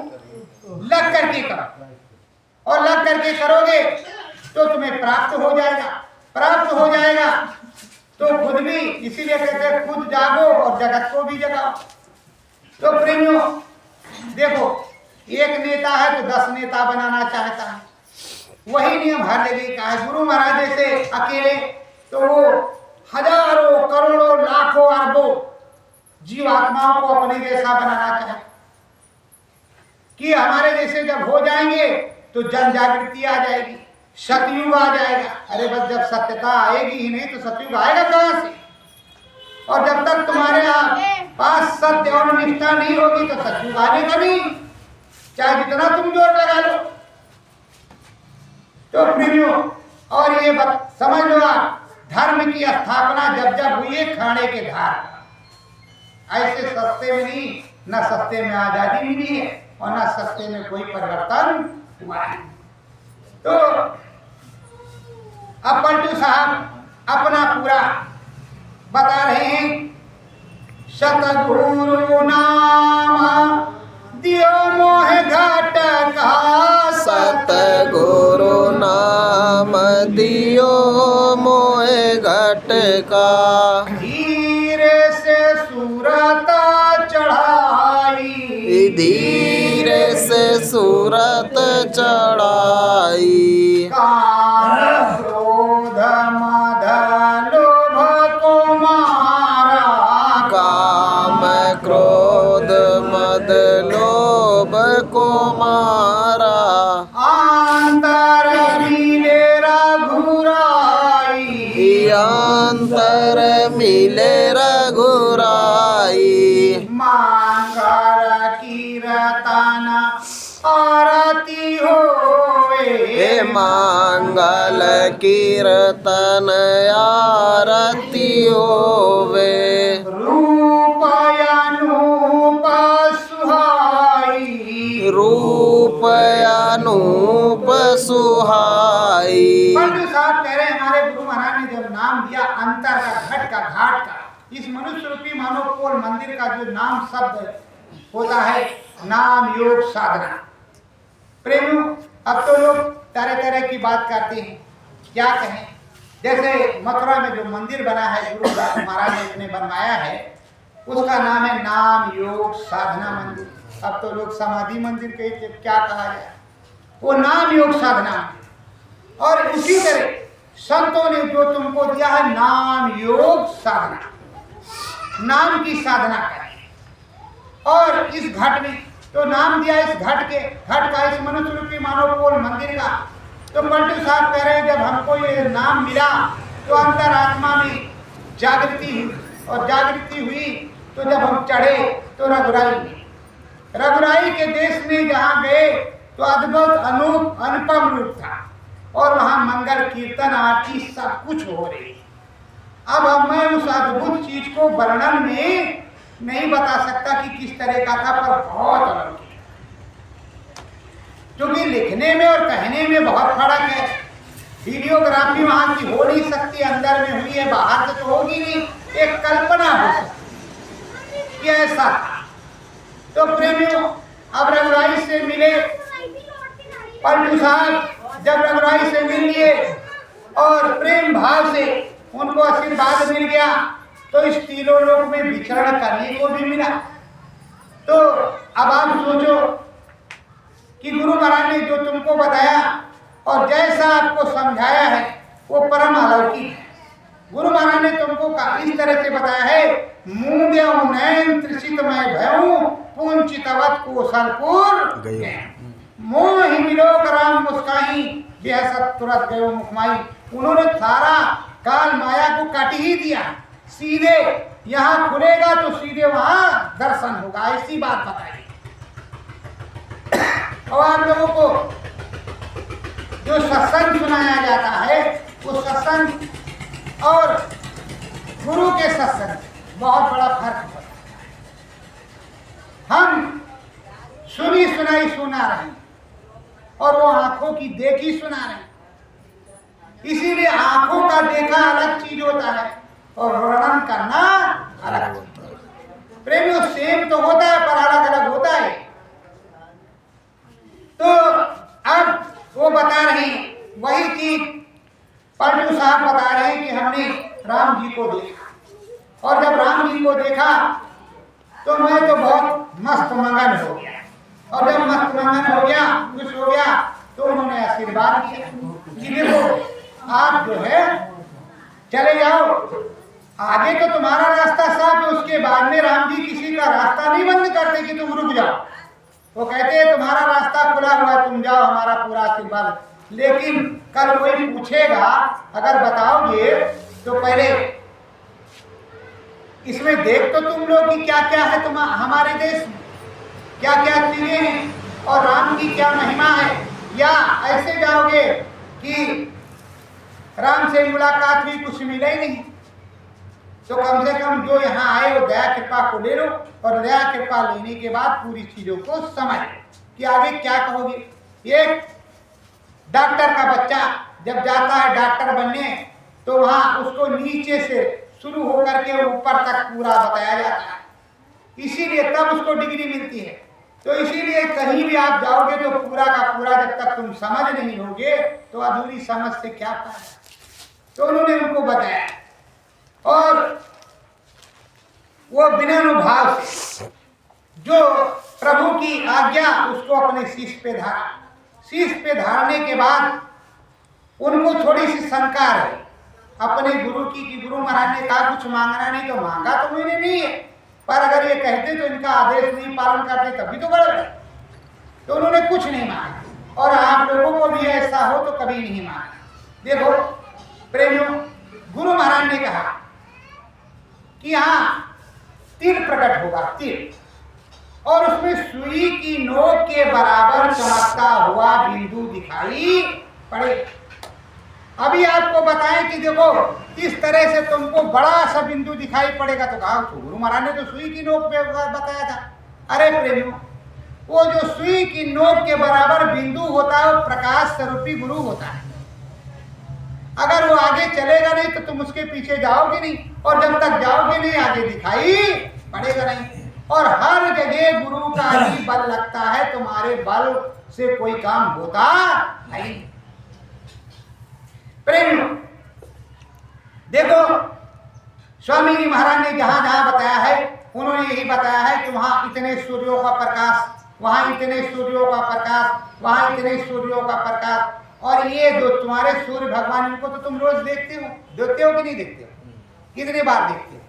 B: लग करके करो और लग करके करोगे तो तुम्हें प्राप्त हो जाएगा। प्राप्त हो जाएगा तो खुद भी, इसीलिए कहते हैं खुद जागो और जगत को भी जगाओ। तो प्रेमियों देखो, एक नेता है तो 10 नेता बनाना चाहता है, वही नियम हर जगह का है। गुरु महाराज जैसे अकेले तो वो हजारों करोड़ों लाखों अरबों जीवात्माओं को अपने जैसा बनाना चाहे कि हमारे जैसे जब हो जाएंगे तो जन जागृति आ जाएगी, सतयुग आ जाएगा। अरे बस जब सत्यता आएगी ही नहीं तो सतयुग आएगा कहां से? और जब तक तुम्हारे पास सत्य और निष्ठा नहीं होगी तो सतयुग आने का नहीं, चाहे जितना तुम जोर लगा लो। तो प्रेमियों, और ये समझ लो आप, धर्म की स्थापना जब जब हुई है खाने के धार, ऐसे सस्ते में नहीं, न सस्ते में आजादी मिली है और न सस्ते में कोई परिवर्तन हुआ है। तो अब पलटू साहब अपना पूरा बता रहे हैं। सतगुरु नाम दियो मोह घट का,
A: सतगुरु नाम दियो मोह घट का,
B: धीरे से सूरत चढ़ाई,
A: धीरे से सूरत चढ़ाई,
B: काम क्रोध मद लोभ को मारा,
A: काम क्रोध मद लोभ को मारा,
B: अंतर मिले रघुराई,
A: अंतर मिले रघुराई,
B: मंगल कीर्तन आरती होए,
A: मंगल कीर्तन आरती होवे,
B: रूप अनूप सुहाई,
A: रूप अनूप सुहाई।
B: पंडित साहब कह रहे हैं हमारे गुरु महाराज ने जब नाम दिया अंतर का, घट का, घाट का, इस मनुष्य रूपी मानव पोल मंदिर का जो नाम शब्द होता है, नाम योग साधना। प्रेमियों, अब तो लोग तरह तरह की बात करते हैं, क्या कहें। जैसे मथुरा में जो मंदिर बना है गुरु महाराज ने बनवाया है, उसका नाम है नाम योग साधना मंदिर। अब तो लोग समाधि मंदिर के क्या कहा जाए, वो नाम योग साधना। और इसी तरह संतों ने जो तुमको दिया है नाम योग साधना, नाम की साधना करें। और इस घट में तो नाम दिया, इस घट का, इस मनुष्य रूपी मानव पोल मंदिर का। तो पलटू साहब कह रहे हैं जब हमको ये नाम मिला तो अंतरात्मा में जागृति हुई, और जागृति हुई तो जब हम चढ़े तो रघुराई के देश में जहाँ गए तो अद्भुत अनूप अनुपम रूप था, और वहाँ मंगल कीर्तन आरती सब कुछ हो रही। अब मैं उस अद्भुत चीज को वर्णन में नहीं बता सकता कि किस तरह का था, पर बहुत अलग है। क्योंकि लिखने में और कहने में बहुत फर्क है। वीडियोग्राफी वहां की हो नहीं सकती, अंदर में हुई है, बाहर से तो होगी नहीं, एक कल्पना हो सकती कि ऐसा था। तो प्रेमियों, अब रघुराई से मिले पलटू साहब, जब रघुराई से मिल लिए और प्रेम भाव से उनको आशीर्वाद मिल गया, तो इस तीनों लोक में विचरण करने को भी मिला। तो अब आप सोचो कि गुरु महाराज ने जो तुमको बताया और जैसा आपको समझाया है वो परम अलौकिक है। गुरु महाराज ने तुमको इस तरह से बताया है, मूंद्यौ नैन त्रिषितमय भयऊ पुंचितवत कोसलपुर मोहि मिलोक राम मुस्काही बेहसत तुरत गयो मुखमाई। उन्होंने सारा काल माया को काट ही दिया, सीधे यहाँ खुलेगा तो सीधे वहां दर्शन होगा, ऐसी बात बताई। और आप लोगों को जो सत्संग सुनाया जाता है वो सत्संग और गुरु के सत्संग बहुत बड़ा फर्क होता है। हम सुनी सुनाई सुना रहे हैं और वो आंखों की देखी सुना रहे हैं, इसीलिए आंखों का देखा अलग चीज होता है और वर्णन करना अलग होता है। प्रेमियों, सेम तो होता है पर अलग अलग होता है। तो अब वो बता रहे हैं वही चीज पलटू साहब बता रहे हैं कि हमने राम जी को देखा, और जब राम जी को देखा तो मैं तो बहुत मस्त मगन हो गया, और जब मस्त मगन हो गया, खुश हो गया, तो उन्होंने आशीर्वाद दिया कि देखो आप जो है चले जाओ, आगे तो तुम्हारा रास्ता साफ है, उसके बाद में राम जी किसी का रास्ता नहीं बंद करते कि तुम रुक जाओ। वो कहते हैं तुम्हारा रास्ता खुला हुआ है, तुम जाओ, हमारा पूरा आशीर्वाद। लेकिन कल कोई पूछेगा, अगर बताओगे तो पहले इसमें देख तो तुम लोग कि क्या क्या है तुम हमारे देश में, क्या क्या चीजें हैं और राम की क्या महिमा है, या ऐसे जाओगे कि राम से मुलाकात हुई, कुछ मिला ही नहीं। तो कम से कम जो यहाँ आए वो दया कृपा को ले लो, और दया कृपा लेने के बाद पूरी चीजों को समझ कि आगे क्या कहोगे। एक डॉक्टर का बच्चा जब जाता है डॉक्टर बनने, तो वहाँ उसको नीचे से शुरू होकर के ऊपर तक पूरा बताया जाता है, इसीलिए तब उसको डिग्री मिलती है। तो इसीलिए कहीं भी आप जाओगे तो पूरा का पूरा जब तक तुम समझ नहीं लोगे तो अधूरी समझ से क्या फायदा। तो उन्होंने उनको बताया, और वो बिना अनुभाव से जो प्रभु की आज्ञा उसको अपने शीश पे धारा। शीश पे धारने के बाद उनको थोड़ी सी शंका रही अपने गुरु की कि गुरु महाराज ने कहा कुछ मांगना नहीं, तो मांगा तो मैंने नहीं है, पर अगर ये कहते तो इनका आदेश नहीं पालन करते तभी तो गड़बड़ है। तो उन्होंने कुछ नहीं मांगा, और आप लोगों को भी ऐसा हो तो कभी नहीं मांगा। देखो प्रेमियों, गुरु महाराज ने कहा कि यहाँ तीर प्रकट होगा, तीर, और उसमें सुई की नोक के बराबर चमकता हुआ बिंदु दिखाई पड़े। अभी आपको बताएं कि देखो इस तरह से तुमको बड़ा सा बिंदु दिखाई पड़ेगा, तो कहा गुरु महाराज ने तो सुई की नोक पे बताया था। अरे प्रेमियों, वो जो सुई की नोक के बराबर बिंदु होता है वो प्रकाश स्वरूपी गुरु होता है। अगर वो आगे चलेगा नहीं तो तुम उसके पीछे जाओगे नहीं, और जब तक जाओगे नहीं आगे दिखाई पड़ेगा नहीं। और हर जगह गुरु का ही बल लगता है, तुम्हारे बल से कोई काम होता नहीं। प्रेम देखो, स्वामी जी महाराज ने जहां जहां बताया है उन्होंने यही बताया है कि वहां इतने सूर्यों का प्रकाश, वहां इतने सूर्यों का प्रकाश, वहां इतने सूर्यों का प्रकाश। और ये जो तुम्हारे सूर्य भगवान, इनको तो तुम रोज देखते हो कि नहीं देखते हो? कितने बार देखते हो?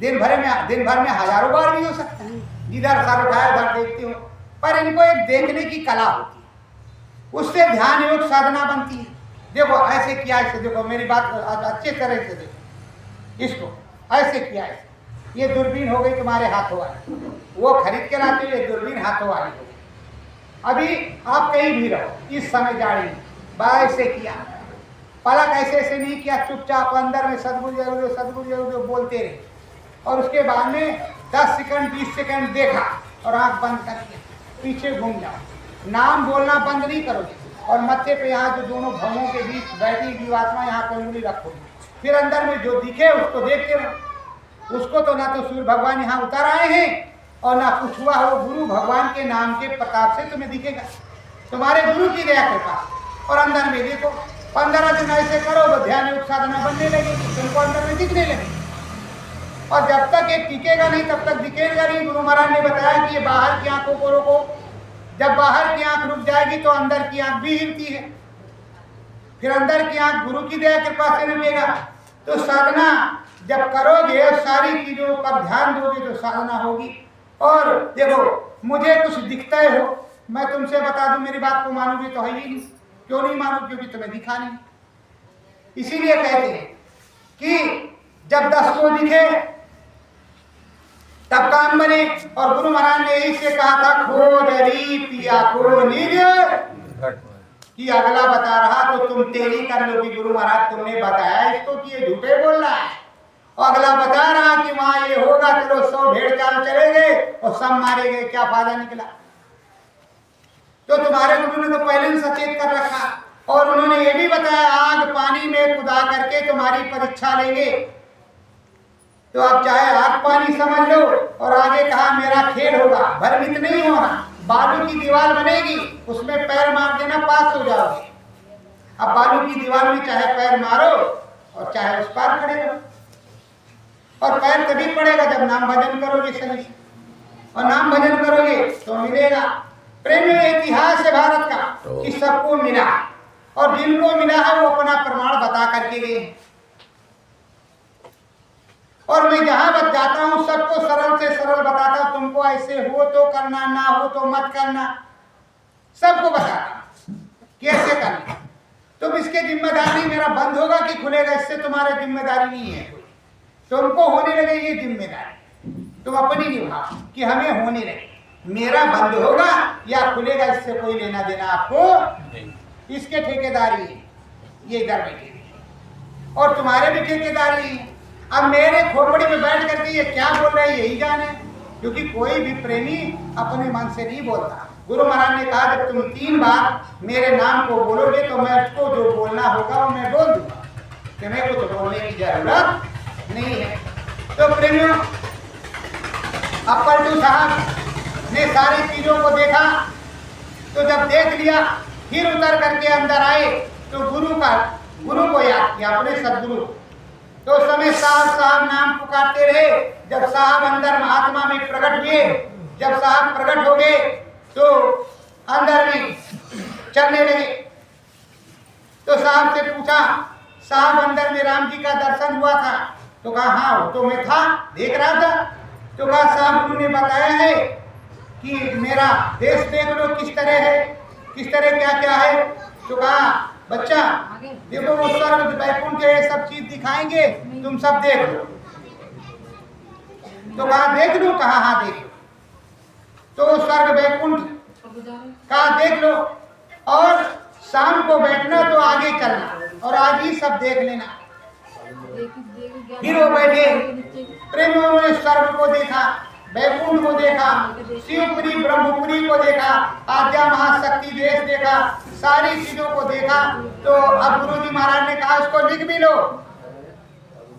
B: दिन भर में हजारों बार भी हो सकता है, जिधर सर उठाए उधर देखते हो। पर इनको एक देखने की कला होती है, उससे ध्यान योग साधना बनती है। देखो ऐसे किया, ऐसे देखो, मेरी बात अच्छे तरह से देखो, इसको ऐसे किया, ऐसे। ये दूरबीन हो गई तुम्हारे हाथों वाली, वो खरीद के लाते हो, ये दूरबीन हाथों वाली हो गई। अभी आप कहीं भी रहो इस समय गाड़ी में, ऐसे किया, पलक ऐसे ऐसे नहीं किया, चुपचाप अंदर में सदगुरु बोलते रहे, और उसके बाद में 10 सेकंड 20 सेकंड देखा और आंख बंद कर दिया, पीछे घूम जाओ, नाम बोलना बंद नहीं करोगे, और मत्थे पे यहाँ जो दोनों भवों के बीच बैठी जीवात्मा यहाँ पर उंगली रखोगे, फिर अंदर में जो दिखे उसको देखते रहो। उसको तो ना तो सूर्य भगवान यहाँ उतर आए हैं और ना कुछ हुआ हो, गुरु भगवान के नाम के प्रताप से तुम्हें दिखेगा, तुम्हारे गुरु की दया कृपा। और अंदर में देखो 15 दिन ऐसे करो तो ध्यान योग साधना बनने लगेगी, तुमको अंदर में दिखने लगेगी। और जब तक ये टिकेगा नहीं तब तक दिखेगा नहीं। गुरु महाराज ने बताया कि ये बाहर की आंखों को रोको, जब बाहर की आंख रुक जाएगी तो अंदर की आंख भी हिलती है, फिर अंदर की आंख गुरु की दया कृपा से रुकेगा। तो साधना जब करोगे और सारी चीजों पर ध्यान दोगे तो साधना होगी। और देखो मुझे कुछ दिखता है हो, मैं तुमसे बता दूं मेरी बात को मानोगे तो है ही नहीं। क्यों नहीं मानो? क्योंकि तुम्हें दिखा नहीं। इसीलिए कहते हैं कि जब 10 को दिखे तब काम बने। और गुरु महाराज ने इससे कहा था खोजरी पिया को निज, कि अगला बता रहा तो तुम तेरी कर लो कि गुरु महाराज तुमने बताया इसको कि ये झूठे बोल रहा है। और अगला बता रहा कि वहां ये होगा, चलो 100 भेड़ चाल चले गए और सब मारे गए, क्या फायदा निकला? तो तुम्हारे गुरु ने तो पहले ही सचेत कर रखा। और उन्होंने ये भी बताया आग पानी में कुदा करके तुम्हारी परीक्षा लेंगे। तो आप चाहे आग पानी समझ लो। और आगे कहा मेरा खेल होगा, भ्रमित नहीं होना, बालू की दीवार बनेगी, उसमें पैर मार देना, पास हो जाओगे। अब बालू की दीवार में चाहे पैर मारो और चाहे उस पार खड़े रहो। और पैर तभी पड़ेगा जब नाम भजन करोगे सही से, और नाम भजन करोगे तो मिलेगा। प्रेम इतिहास है भारत का कि सबको मिला, और जिनको मिला है वो अपना प्रमाण बता करके गए। और मैं जहां बच जाता हूं सबको सरल से सरल बताता हूं, तुमको ऐसे हो तो करना, ना हो तो मत करना, सबको बताता कैसे करना। तुम इसके जिम्मेदारी मेरा बंद होगा कि खुलेगा, इससे तुम्हारी जिम्मेदारी नहीं है। तुमको होने लगे ये जिम्मेदारी, तुम अपनी निभाओ कि हमें होने लगे। मेरा बंद होगा या खुलेगा, इससे कोई लेना देना आपको नहीं। इसके ठेकेदारी है ये इधर बैठे, और तुम्हारे भी ठेकेदारी है। अब मेरे खोपड़ी में बैठ करके ये क्या बोल रहे हैं यही जाने, क्योंकि कोई भी प्रेमी अपने मन से नहीं बोलता। गुरु महाराज ने कहा जब तुम 3 बार मेरे नाम को बोलोगे तो मैं उसको जो बोलना होगा वो मैं बोल दूंगा, तुम्हें कुछ बोलने की जरूरत नहीं है। तो प्रेमियों, अब पलटू साहब ने सारी चीजों को देखा, तो जब देख लिया फिर उतर करके अंदर आए तो गुरु को याद किया, अपने सदगुरु। तो उस समय साहब साहब नाम पुकारते रहे। जब साहब अंदर महात्मा में प्रकट हुए, जब साहब प्रकट हो गए तो अंदर में चलने लगे। तो साहब से पूछा, साहब अंदर में राम जी का दर्शन हुआ था? तो कहा हाँ वो तो मैं था, देख रहा था। तो कहा साहब तुमने बताया है कि मेरा देश देख लो किस तरह है, किस तरह क्या क्या है। तो कहा बच्चा देखो वो स्वर्ग वैकुंठ ये सब चीज दिखाएंगे, तुम सब देख लो। तो कहा देख लो? कहा हाँ देख लो। तो स्वर्ग वैकुंठ कहा देख लो, और शाम को बैठना तो आगे चलना और आज ही सब देख लेना। फिर वो बैठे, प्रेम उन्होंने स्वर्ग को देखा, वैकुंठ को देखा, शिवपुरी ब्रह्मपुरी को देखा, आद्या महाशक्ति देश देखा, सारी चीजों को देखा। तो अब गुरुजी महाराज ने कहा उसको लिख भी लो,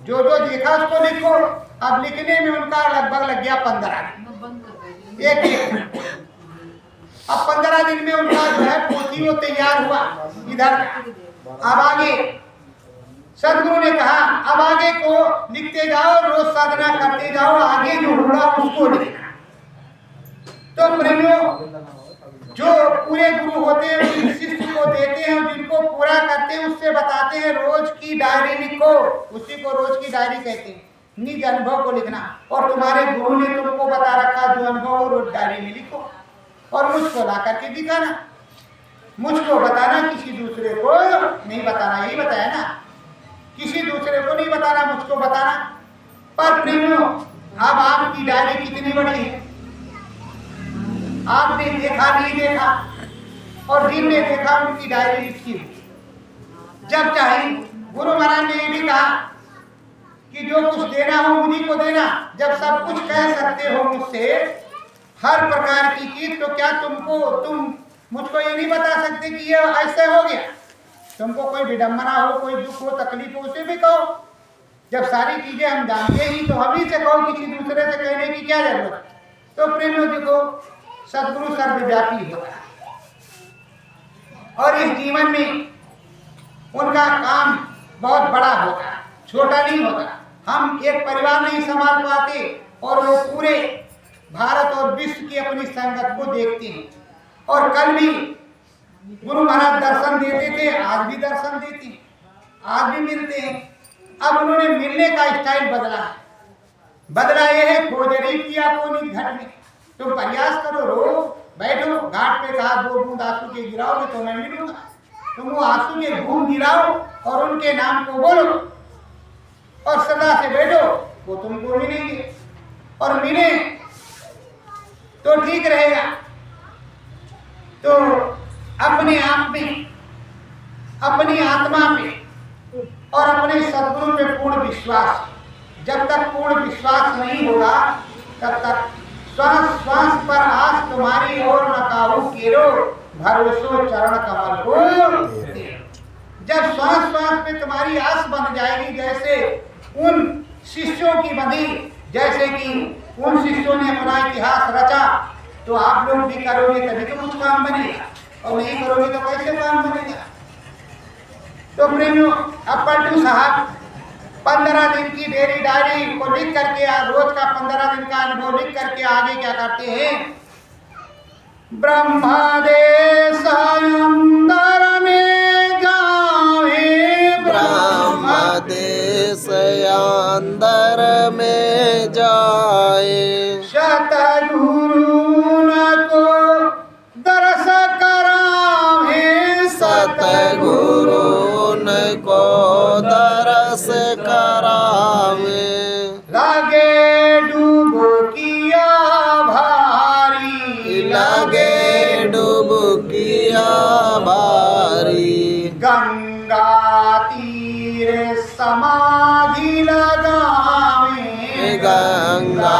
B: जो जो देखा उसको लिखो। अब लिखने में उनका लगभग लग गया 15 दिन, एक अब 15 दिन में उनका जो है पोथी वो तैयार हुआ इधर का। अब आगे सदगुरु ने कहा अब आगे को लिखते जाओ, रोज साधना करते जाओ, आगे जो होगा उसको लिखना। तो प्रेमियों, जो पूरे गुरु होते हैं शिष्य को देते हैं, जिनको पूरा करते हैं उससे बताते हैं रोज की डायरी लिखो, उसी को रोज की डायरी कहते हैं। निज अनुभव को लिखना, और तुम्हारे गुरु ने तुमको बता रखा जो अनुभव हो रोज डायरी में लिखो, और मुझको ला करके दिखाना, मुझको बताना, किसी दूसरे को नहीं बताना। यही बताया ना, किसी दूसरे को नहीं बताना, मुझको बताना। पर प्रेमियों, अब आपकी डायरी कितनी बड़ी है, आपने देखा नहीं देखा, और जिनने देखा उनकी डायरी लिखी हुई। जब चाहे गुरु महाराज ने ये भी कहा कि जो कुछ देना हो मुझी को देना। जब सब कुछ कह सकते हो मुझसे हर प्रकार की चीज, तो क्या तुम मुझको ये नहीं बता सकते कि ये ऐसे हो गया? तुमको कोई विडंबना हो, कोई दुख हो, तकलीफ हो, उसे भी कहो। जब सारी चीजें हम जानते ही तो हम ही से कहो, किसी दूसरे से कहने की क्या जरूरत है? तो प्रेमियों देखो, सदगुरु सर्वव्यापी होता है, और इस जीवन में उनका काम बहुत बड़ा होता, छोटा नहीं होता। हम एक परिवार नहीं संभाल पाते और वो पूरे भारत और विश्व की अपनी संगत को देखते हैं। और कल भी गुरु महाराज दर्शन देते थे, आज भी दर्शन देते हैं, आज भी मिलते हैं। अब उन्होंने मिलने का स्टाइल बदला है। बदला ये है, खोजरी किया कोनी घाट में, तुम प्रयास करो, रो बैठो घाट पे, कहा 2 बूंद आंसू के गिराओगे तो मैं मिलूंगा। तुम वो आंसू के बूंद गिराओ और उनके नाम को बोलो और सदा से बैठो, वो तुमको मिलेंगे। और मिले तो ठीक रहेगा। तो अपने आप में, अपनी आत्मा पे और अपने सद्गुरु पे पूर्ण विश्वास, जब तक पूर्ण विश्वास नहीं होगा तब तक श्वास श्वास पर आस तुम्हारी और न काहू केरो, भरोसो चरण कमल को। जब श्वास श्वास पे तुम्हारी आस बन जाएगी, जैसे उन शिष्यों की बंधी, जैसे कि उन शिष्यों ने अपना इतिहास रचा, तो आप लोग भी करोगे तभी तो कुछ काम बनेगा, और नहीं करोगे तो कैसे काम बनेगा। तो प्रेमियों, अब पलटू साहब 15 दिन की डेली डायरी को लिख करके, रोज का 15 दिन का अनुभव लिख करके आगे क्या करते हैं, ब्रह्मदेश अंदर में जाए,
A: ब्रह्मदेश अंदर में जाए,
B: सतगुरु को दर्श करावे,
A: सतगुरु को दरस करावे,
B: लगे डुबकिया भारी,
A: लगे डुबकिया भारी,
B: गंगा तीर समाधि लगावे,
A: गंगा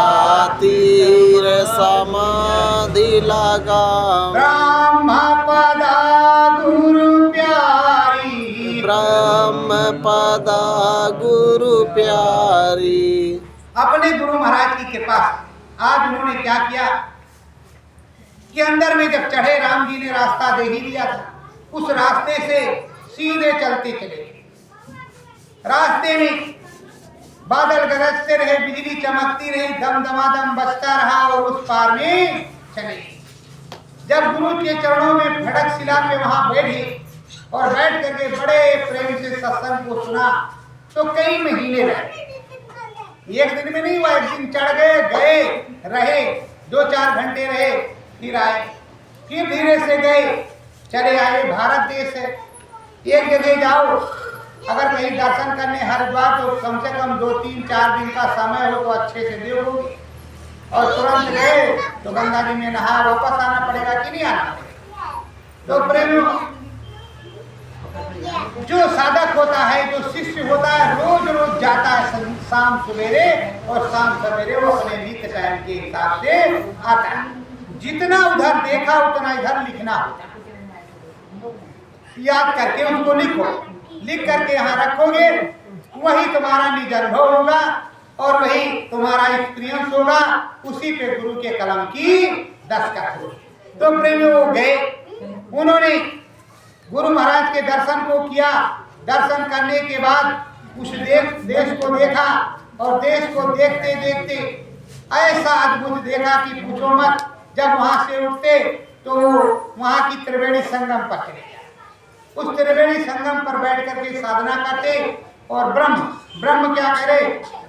A: तीर समाधि लगा,
B: ब्रह्म पदा गुरु प्यारी,
A: ब्रह्म पदा गुरु प्यारी।
B: अपने गुरु महाराज की कृपा आज उन्होंने क्या किया कि अंदर में जब चढ़े, राम जी ने रास्ता दे ही दिया था, उस रास्ते से सीधे चलते चले। रास्ते में बादल गरजते रहे, बिजली चमकती रही, दम दमादम बजता रहा और उस पार में चले। जब गुरु के चरणों में फटक शिला पे वहां बैठे और बैठ करके बड़े प्रेम से सत्संग को सुना, तो कई महीने रहे। एक दिन में नहीं हुआ, एक दिन चढ़ गए रहे, 2-4 घंटे रहे, फिर आए, फिर धीरे से गए, चले आए। भारत देश है, एक जगह जाओ, अगर कहीं दर्शन करने हरिद्वार, तो कम से कम 2-3-4 दिन का समय हो तो अच्छे से देखोगे। और तुरंत गए तो गंगा जी में नहा वापस आना पड़ेगा कि नहीं आना पड़ेगा। तो प्रेमियों, जो साधक होता है, जो शिष्य होता है, रोज रोज जाता है शाम सवेरे, और शाम सवेरे वो अपने नित्य टाइम के हिसाब से आता है। जितना उधर देखा उतना इधर लिखना होता है। याद करके उसको लिखो, लिख करके यहाँ रखोगे, वही तुम्हारा निज अनुभव होगा और वही तुम्हारा एक्सपीरियंस होगा, उसी पे गुरु के कलम की दस्तखत होगी। तो प्रेमियों, वो गए, उन्होंने गुरु महाराज के दर्शन को किया। दर्शन करने के बाद उस देश को देखा, और देश को देखते देखते ऐसा अद्भुत देखा कि पूछो मत। जब वहां से उठते तो वहां की त्रिवेणी संगम पर चले जाते, उस त्रिवेणी संगम पर बैठ करके साधना करते, और ब्रह्म क्या करे,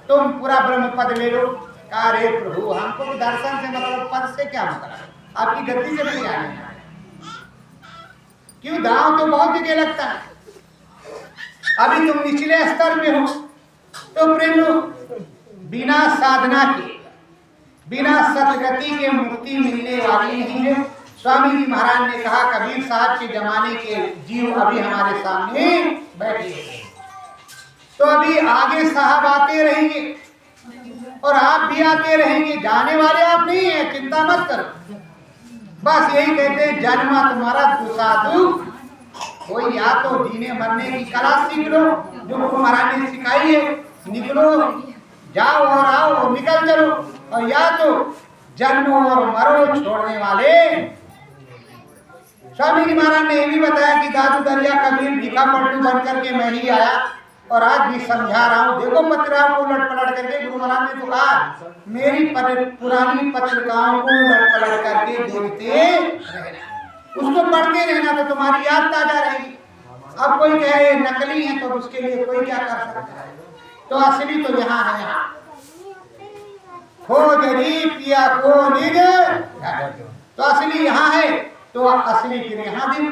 B: तुम पूरा ब्रह्म पद ले लो। अरे प्रभु, हमको दर्शन से मतलब, पद से क्या मतलब, आपकी गद्दी से नहीं आने, क्यों? दांव तो बहुत जगह लगता है, अभी तुम निचले स्तर पे हो। तो प्रेमियों, बिना साधना के, बिना सतगति के मुक्ति मिलने वाली नहीं है। स्वामी जी महाराज ने कहा, कबीर साहब के जमाने के जीव अभी हमारे सामने बैठे हैं, तो अभी आगे साहब आते रहेंगे और आप भी आते रहेंगे, जाने वाले आप नहीं है, चिंता मत करो। बस यही कहते हैं, जन्म तुम्हारा दुसाधु हो, या तो जीने मरने की कला सीख लो जो गुरु महाराज ने सिखाई है, निकलो, जाओ और आओ और निकल चलो, और या तो जन्मो और मरो छोड़ने वाले स्वामी जी महाराज ने ये भी बताया कि दादू दरिया कबीर भिखा पट्टू बन करके मैं ही आया और आज भी समझा रहा हूँ। देखो पत्रिकाओं को उलट पलट करके गुरु महाराज ने तो कहा मेरी पुरानी पत्रिकाओं को उलट पलट करके देखते रहना, उसको पढ़ते रहना तो तुम्हारी याद ताजा रहेगी। अब कोई कहे नकली है तो उसके लिए कोई क्या कर सकता है, तो असली तो यहाँ है। यहाँ खोज री पिया को निज, तो असली यहाँ है, तो असली फिर यहाँ दे,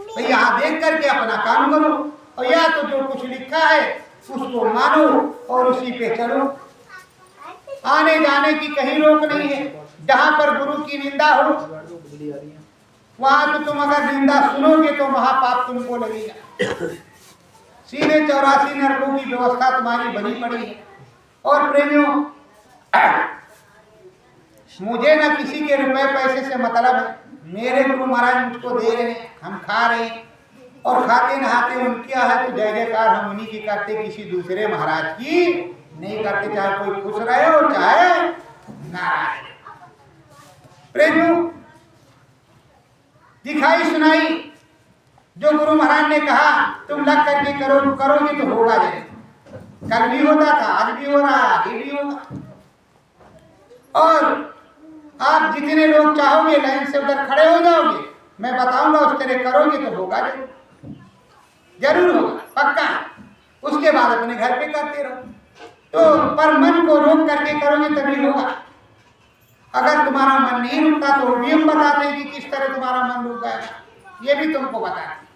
B: तो यहाँ देख करके अपना काम करो और या तो जो कुछ लिखा है उसको मानो और उसी पे चलो। आने जाने की कहीं रोक नहीं है। जहाँ पर गुरु की निंदा हो वहां तो तुम अगर निंदा सुनोगे तो महापाप तुमको लगेगा। सीधे 84 नरकों की व्यवस्था तुम्हारी बनी पड़ी है। और प्रेमियों, मुझे न किसी के रुपए पैसे से मतलब है। मेरे गुरु महाराज मुझको दे रहे हैं, हम खा रहे हैं और खाते नहाते उनके है तो जय जयकार हम उन्हीं की करते, किसी दूसरे महाराज की नहीं करते, चाहे कोई खुश रहे और चाहे नाराज। प्रेमियों, दिखाई सुनाई जो गुरु महाराज ने कहा तुम लग करके करोगे तो होगा। जय कल भी होता था, आज भी हो रहा है, आगे भी होगा। और आप जितने लोग चाहोगे लाइन से उधर खड़े हो जाओगे, मैं बताऊंगा उस तरह करोगे तो होगा, जरूर होगा, पक्का। उसके बाद अपने घर पे करते रहो। तो पर मन को रोक करके करोगे तभी होगा। अगर तुम्हारा मन नहीं रुकता तो भी हम बताते हैं कि किस तरह तुम्हारा मन रुक जाएगा, ये भी तुमको बताते।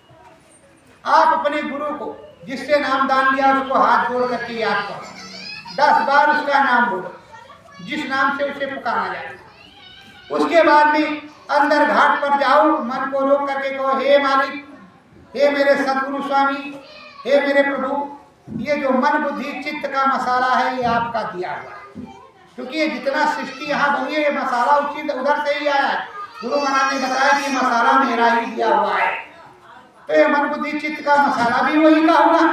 B: आप अपने गुरु को जिससे नाम दान लिया उसको हाथ जोड़ करके याद करो, 10 बार उसका नाम बोलो जिस नाम से उसे पुकारा जाए। उसके बाद में अंदर घाट पर जाओ, मन को रोक करके कहो हे मालिक, हे मेरे सदगुरु स्वामी, हे मेरे प्रभु, ये जो मन बुद्धि चित्त का मसाला है ये आपका दिया हुआ है। क्योंकि ये जितना सृष्टि यहाँ बनी है ये मसाला उचित उधर से ही आया है। गुरु महाराज ने बताया कि मसाला मेरा ही दिया हुआ है, तो ये मन बुद्धि चित्त का मसाला भी वही का होगा।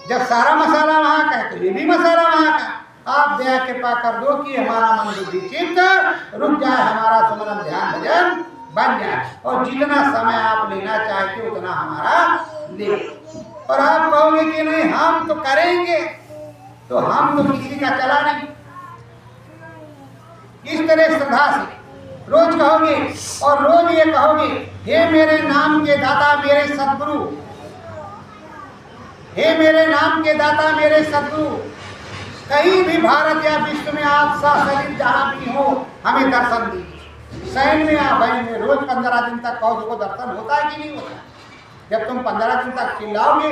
B: जब सारा मसाला वहाँ का है तो ये भी मसाला वहाँ का। आप दया कृपा कर दो कि हमारा मन बुद्धि चित्त रुक जाए, हमारा सुमरन ध्यान भजन बन जाए और जितना समय आप लेना चाहते उतना हमारा ले। और आप कहोगे कि नहीं हम तो करेंगे, तो हम तो किसी का चला नहीं। इस तरह श्रद्धा से रोज कहोगे और रोज ये कहोगे हे मेरे नाम के दाता मेरे सदगुरु, हे मेरे नाम के दाता मेरे सदगुरु, कहीं भी भारत या विश्व में आप सशरीर जहाँ भी हो हमें दर्शन दीजिए। सैन में या बहन में रोज 15 दिन तक कहो, देखो दर्शन होता है कि नहीं होता। जब तुम 15 दिन तक चिल्लाओगे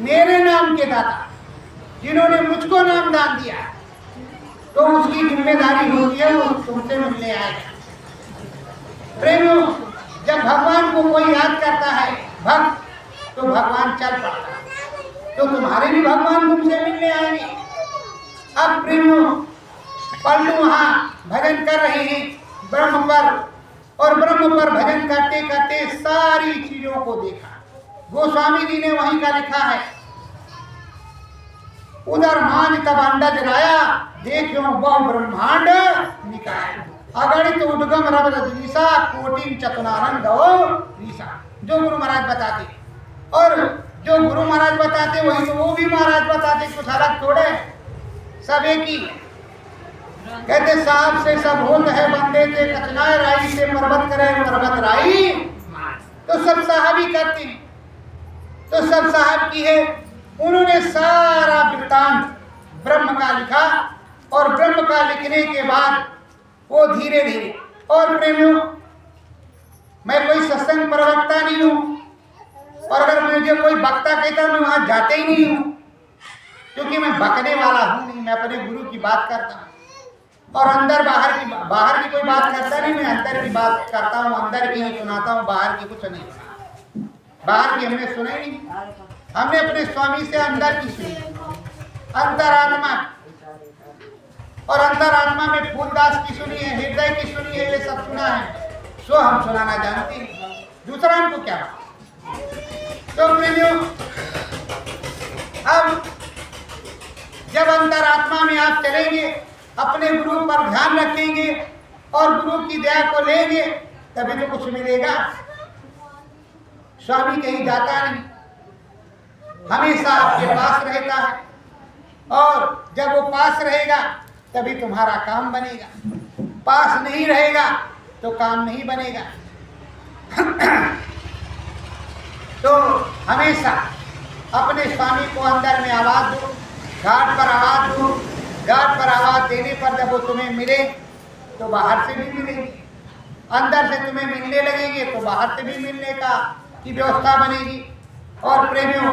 B: मेरे नाम के दाता जिन्होंने मुझको नाम दान दिया, तो उसकी जिम्मेदारी होती है वो तुमसे मिलने आएगा। प्रेमियों, जब भगवान को कोई याद करता है भक्त, तो भगवान चल पड़ता है, तो तुम्हारे भी भगवान तुमसे मिलने आएंगे। अब प्रेमियों, पल्लू वहाँ भजन कर रहे हैं ब्रह्म पर, और ब्रह्म पर भजन करते करते सारी चीजों को देखा। गोस्वामी जी ने वहीं का लिखा है, उधर मान तब अंडज राया, देखो बहु ब्रह्मांड निकाय, अगणित उद्गम रब रजनीसा, कोटि चतुनारन गो रीसा। जो गुरु महाराज बताते, और जो गुरु महाराज बताते वही तो वो भी महाराज बताते, कुछ अलग थोड़े, सब एक ही। कहते साहब से सब होत है बंदे ते कचनाए राई से पर्वत करे पर्वत राई, तो सब साहब ही करते हैं, तो सब साहब की है। उन्होंने सारा वृत्तांत ब्रह्म का लिखा, और ब्रह्म का लिखने के बाद वो धीरे धीरे। और प्रेमियों, मैं कोई सत्संग प्रवक्ता नहीं हूँ, और अगर मुझे कोई वक्ता कहता मैं वहाँ जाते ही नहीं हूँ, क्योंकि मैं बकने वाला हूँ नहीं। मैं अपने गुरु की बात करता हूँ, और अंदर बाहर की कोई बात करता नहीं, मैं अंदर की बात करता हूँ, अंदर की ही सुनाता हूँ, बाहर की कुछ नहीं। बाहर की हमने सुने नहीं, हमने अपने स्वामी से अंदर की सुनी, अंतरात्मा। और अंतरात्मा में फूलदास की सुनी है, हृदय की सुनी है, ये सब सुना है, सो हम सुनाना जानते हैं, दूसरा हमको क्या। तो प्रेमियों, अब जब अंतरात्मा में आप चलेंगे, अपने गुरु पर ध्यान रखेंगे और गुरु की दया को लेंगे, तभी तो कुछ मिलेगा। स्वामी कहीं जाता नहीं, हमेशा आपके पास रहता है, और जब वो पास रहेगा तभी तुम्हारा काम बनेगा, पास नहीं रहेगा तो काम नहीं बनेगा। तो हमेशा अपने स्वामी को अंदर में आवाज दो, घाट पर आवाज दो। घाट पर आवाज देने पर जब वो तुम्हें मिले तो बाहर से भी मिलेगी, अंदर से तुम्हें मिलने लगेंगे तो बाहर से भी मिलने की व्यवस्था बनेगी। और प्रेमियों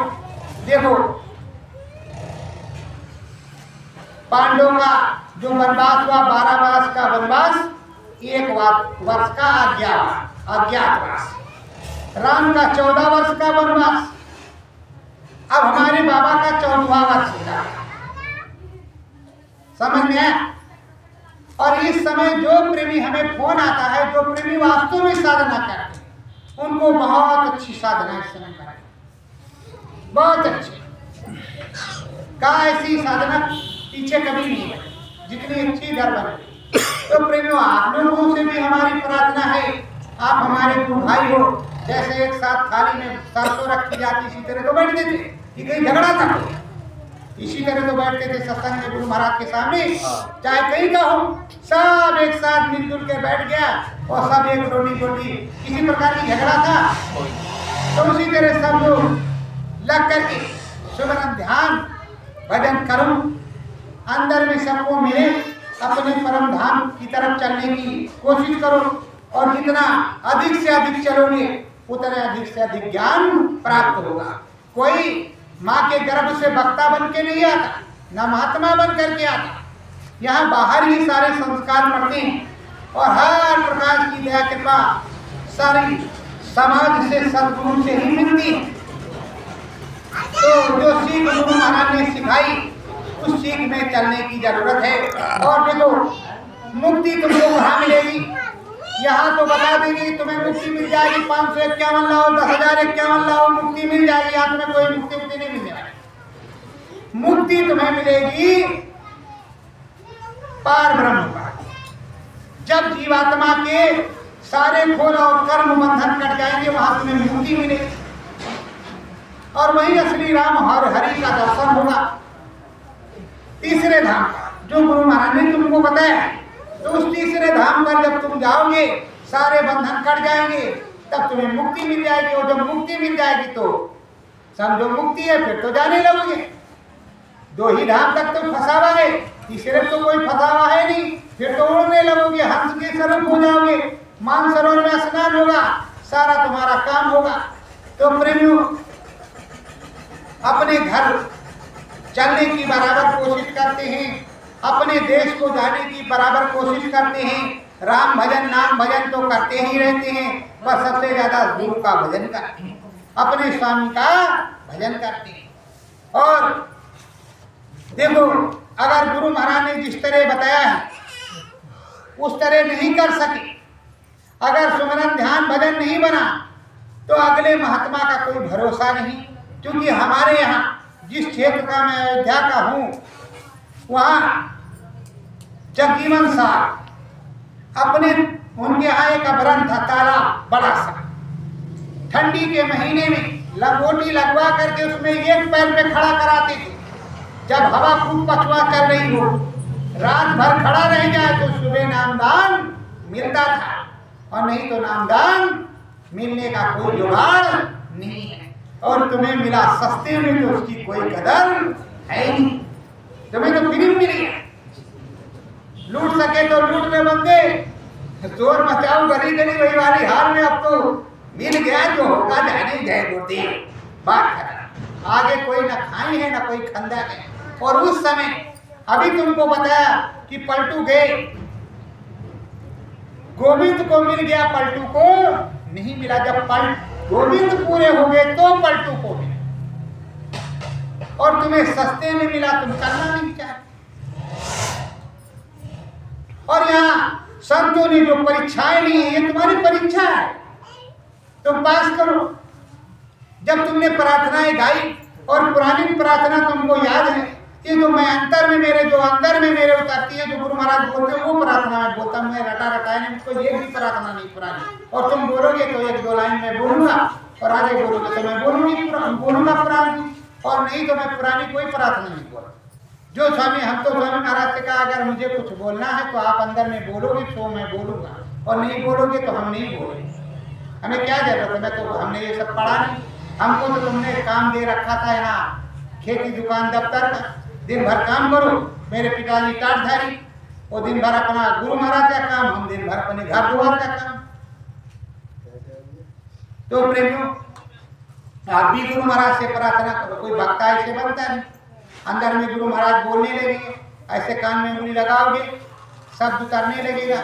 B: देखो, पांडवों का जो वनवास हुआ 12 वर्ष का वनवास, 1 वर्ष का अज्ञातवास, राम का 14 वर्ष का वनवास, अब हमारे बाबा का 14वां वर्ष होगा। समझ में आया? और इस समय जो प्रेमी हमें फोन आता है, जो प्रेमी वास्तव में साधना करते हैं, उनको बहुत अच्छी साधना इस समय करें, बहुत अच्छी। का ऐसी साधना पीछे कभी नहीं है जितनी अच्छी घर बने। तो प्रेमियों, आप लोगों से भी हमारी प्रार्थना है, आप हमारे गुरु भाई हो, जैसे एक साथ थाली में सरसों रखी जाती इसी तरह तो बैठते थे, कि कहीं झगड़ा था, इसी तरह तो बैठते थे सत्संग में गुरु महाराज के सामने, चाहे कहीं का हो, सब एक साथ मिलजुल के बैठ गया और सब एक रोटी रोटी, किसी प्रकार की झगड़ा था। तो उसी तरह सब लोग लग करके सुमरन ध्यान भजन करो, अंदर में सबको मिले, अपने परम धाम की तरफ चलने की कोशिश करो, और जितना अधिक से अधिक चलोगे उतना अधिक से अधिक ज्ञान प्राप्त होगा। कोई माँ के गर्भ से वक्ता बन के नहीं आता, न महात्मा बन करके आता, यहाँ बाहर ही सारे संस्कार पड़ते हैं और हर प्रकार की दया कृपा सारी समाज से सदगुरु से ही मिलती है। तो जो सीख गुरु महाराज ने सिखाई उस सीख में चलने की जरूरत है। और देखो, मुक्ति तुमको कहाँ मिलेगी? यहाँ तो बता देंगे तुम्हें मुक्ति मिल जाएगी, 551 लाओ, 10,051 लाओ, मुक्ति मिल जाएगी। यहाँ तुम्हें कोई मुक्ति नहीं मिल जाएगी। मुक्ति तुम्हें मिलेगी पार ब्रह्म का, जब जीवात्मा के सारे खोल और कर्म बंधन कट जाएंगे, वहां तुम्हें मुक्ति मिलेगी, और वही असली राम और हरि का दर्शन होगा। तीसरे धाम जो गुरु महाराज ने तुमको बताया, तो उस तीसरे धाम पर जब तुम जाओगे सारे बंधन कट जाएंगे, तब तुम्हें मुक्ति मिल जाएगी। और जब मुक्ति मिल जाएगी तो समझो मुक्ति है, फिर तो जाने लगोगे। 2 ही धाम तक तो फंसा हुआ है, तीसरे तो कोई फंसा हुआ है नहीं, फिर तो उड़ने लगोगे, हंस के स्वरूप हो जाओगे, मानसरोवर में स्नान होगा, सारा तुम्हारा काम होगा। तो प्रेमियों, अपने घर चलने की बराबर कोशिश करते हैं, अपने देश को जाने की बराबर कोशिश करते हैं, राम भजन नाम भजन तो करते ही रहते हैं, पर सबसे ज्यादा गुरु का भजन करते हैं, अपने स्वामी का भजन करते हैं। और देखो, अगर गुरु महाराज ने जिस तरह बताया है उस तरह नहीं कर सके, अगर सुमरन ध्यान भजन नहीं बना, तो अगले महात्मा का कोई भरोसा नहीं। क्योंकि हमारे यहाँ जिस क्षेत्र का मैं अयोध्या का हूँ, वहाँ जगजीवन साहब अपने उनके यहाँ एक अभरन था, तालाब बड़ा सा, ठंडी के महीने में लंगोटी लगवा करके उसमें एक पैर पे खड़ा कराते थे। जब हवा खूब पछुआ कर रही हो, रात भर खड़ा रह जाए तो सुबह नामदान मिलता था, और नहीं तो नामदान मिलने का कोई जुगाड़ नहीं है। और तुम्हें मिला सस्ते में तो उसकी कोई कदर है नहीं, तुम्हें तो फ्री मिली है। लूट सके तो लूट ले बंदे, जोर मचाओ गली गली वही वाली हाल में। अब तो मिल गया जो होगा, जाने गए गोते, बात खत्म। आगे कोई न खाई है न कोई खंदा है। और उस समय अभी तुमको बताया कि पलटू गए, गोविंद को मिल गया, पलटू को नहीं मिला। जब गोविंद पूरे हो गए तो पलटू को मिला, और तुम्हें सस्ते में मिला, तुम करना नहीं चाहते। और यहाँ संतों ने जो परीक्षाएं ली है, ये तुम्हारी परीक्षा है, तुम पास करो। जब तुमने प्रार्थनाएं गाई, और पुरानी प्रार्थना तुमको याद है, ये जो मैं अंतर में मेरे, जो अंदर में मेरे उतरती है, जो गुरु महाराज बोलते हैं, वो प्रार्थना मैं बोलता हूँ। मैं रटा रटाया नहीं, मुझको ये भी प्रार्थना नहीं पुरानी। और तुम बोलोगे तो 1-2 लाइन में बोलूंगा, और आगे बोलोगे तो मैं बोलूंगा पुरानी, और नहीं तो मैं पुरानी कोई प्रार्थना नहीं बोलूँ। जो स्वामी, हम तो स्वामी महाराज से कहा अगर मुझे कुछ बोलना है तो आप अंदर में बोलोगे तो मैं बोलूंगा, और नहीं बोलोगे तो हम नहीं बोलेंगे। हमें क्या जरूरत है, मैं तो हमने ये सब पढ़ा नहीं। हमको तो तुमने काम दे रखा था यहाँ खेती दुकान दफ्तर का, दिन भर काम करो। मेरे पिताजी काटधारी, वो दिन भर अपना गुरु महाराज का काम, हम दिन भर अपने घर द्वार का काम। तो प्रेमियों, आप भी गुरु महाराज से प्रार्थना करो। कोई भक्ता ऐसे बनता नहीं, अंदर में गुरु महाराज बोलने लगेंगे, ऐसे कान में उंगली लगाओगे, शब्द उतरने लगेगा,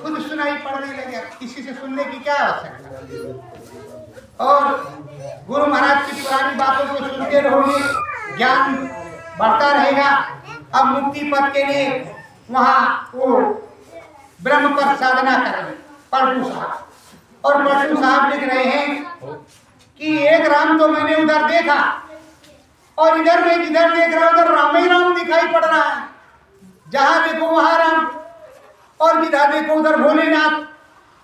B: खुद सुनाई पड़ने लगेगा, किसी से सुनने की क्या आवश्यकता। और गुरु महाराज की पुरानी बातों को सुनते रहोगे, ज्ञान बढ़ता रहेगा। अब मुक्ति पद के लिए वहाँ वो ब्रह्म पर साधना करेंगे पलटू साहब, और पलटू साहब लिख रहे हैं कि एक राम तो मैंने उधर देखा, और इधर मैं जिधर देख रहा हूं उधर राम ही राम दिखाई पड़ रहा है। जहां देखो वहां राम, और जिधर देखो उधर भोलेनाथ,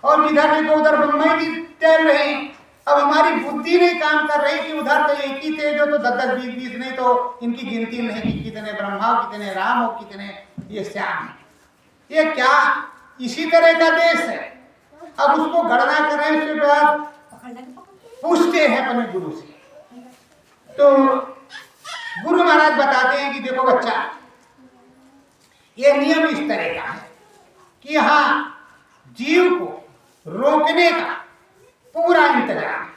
B: और जिधर देखो उधर ब्रह्मा जी टहल रहे हैं। अब हमारी बुद्धि नहीं काम कर रही कि उधर तो एक ही थे, जो तो 10-10, 20-20 नहीं तो इनकी गिनती नहीं कि कितने ब्रह्मा हो, कितने राम हो, कितने ये श्याम है। ये क्या इसी तरह का देश है। अब उसको गणना करें, उसके बाद पूछते हैं अपने गुरु से। तो गुरु महाराज बताते हैं कि देखो बच्चा, ये नियम इस तरह का है कि यहाँ जीव को रोकने का पूरा इंतजाम है।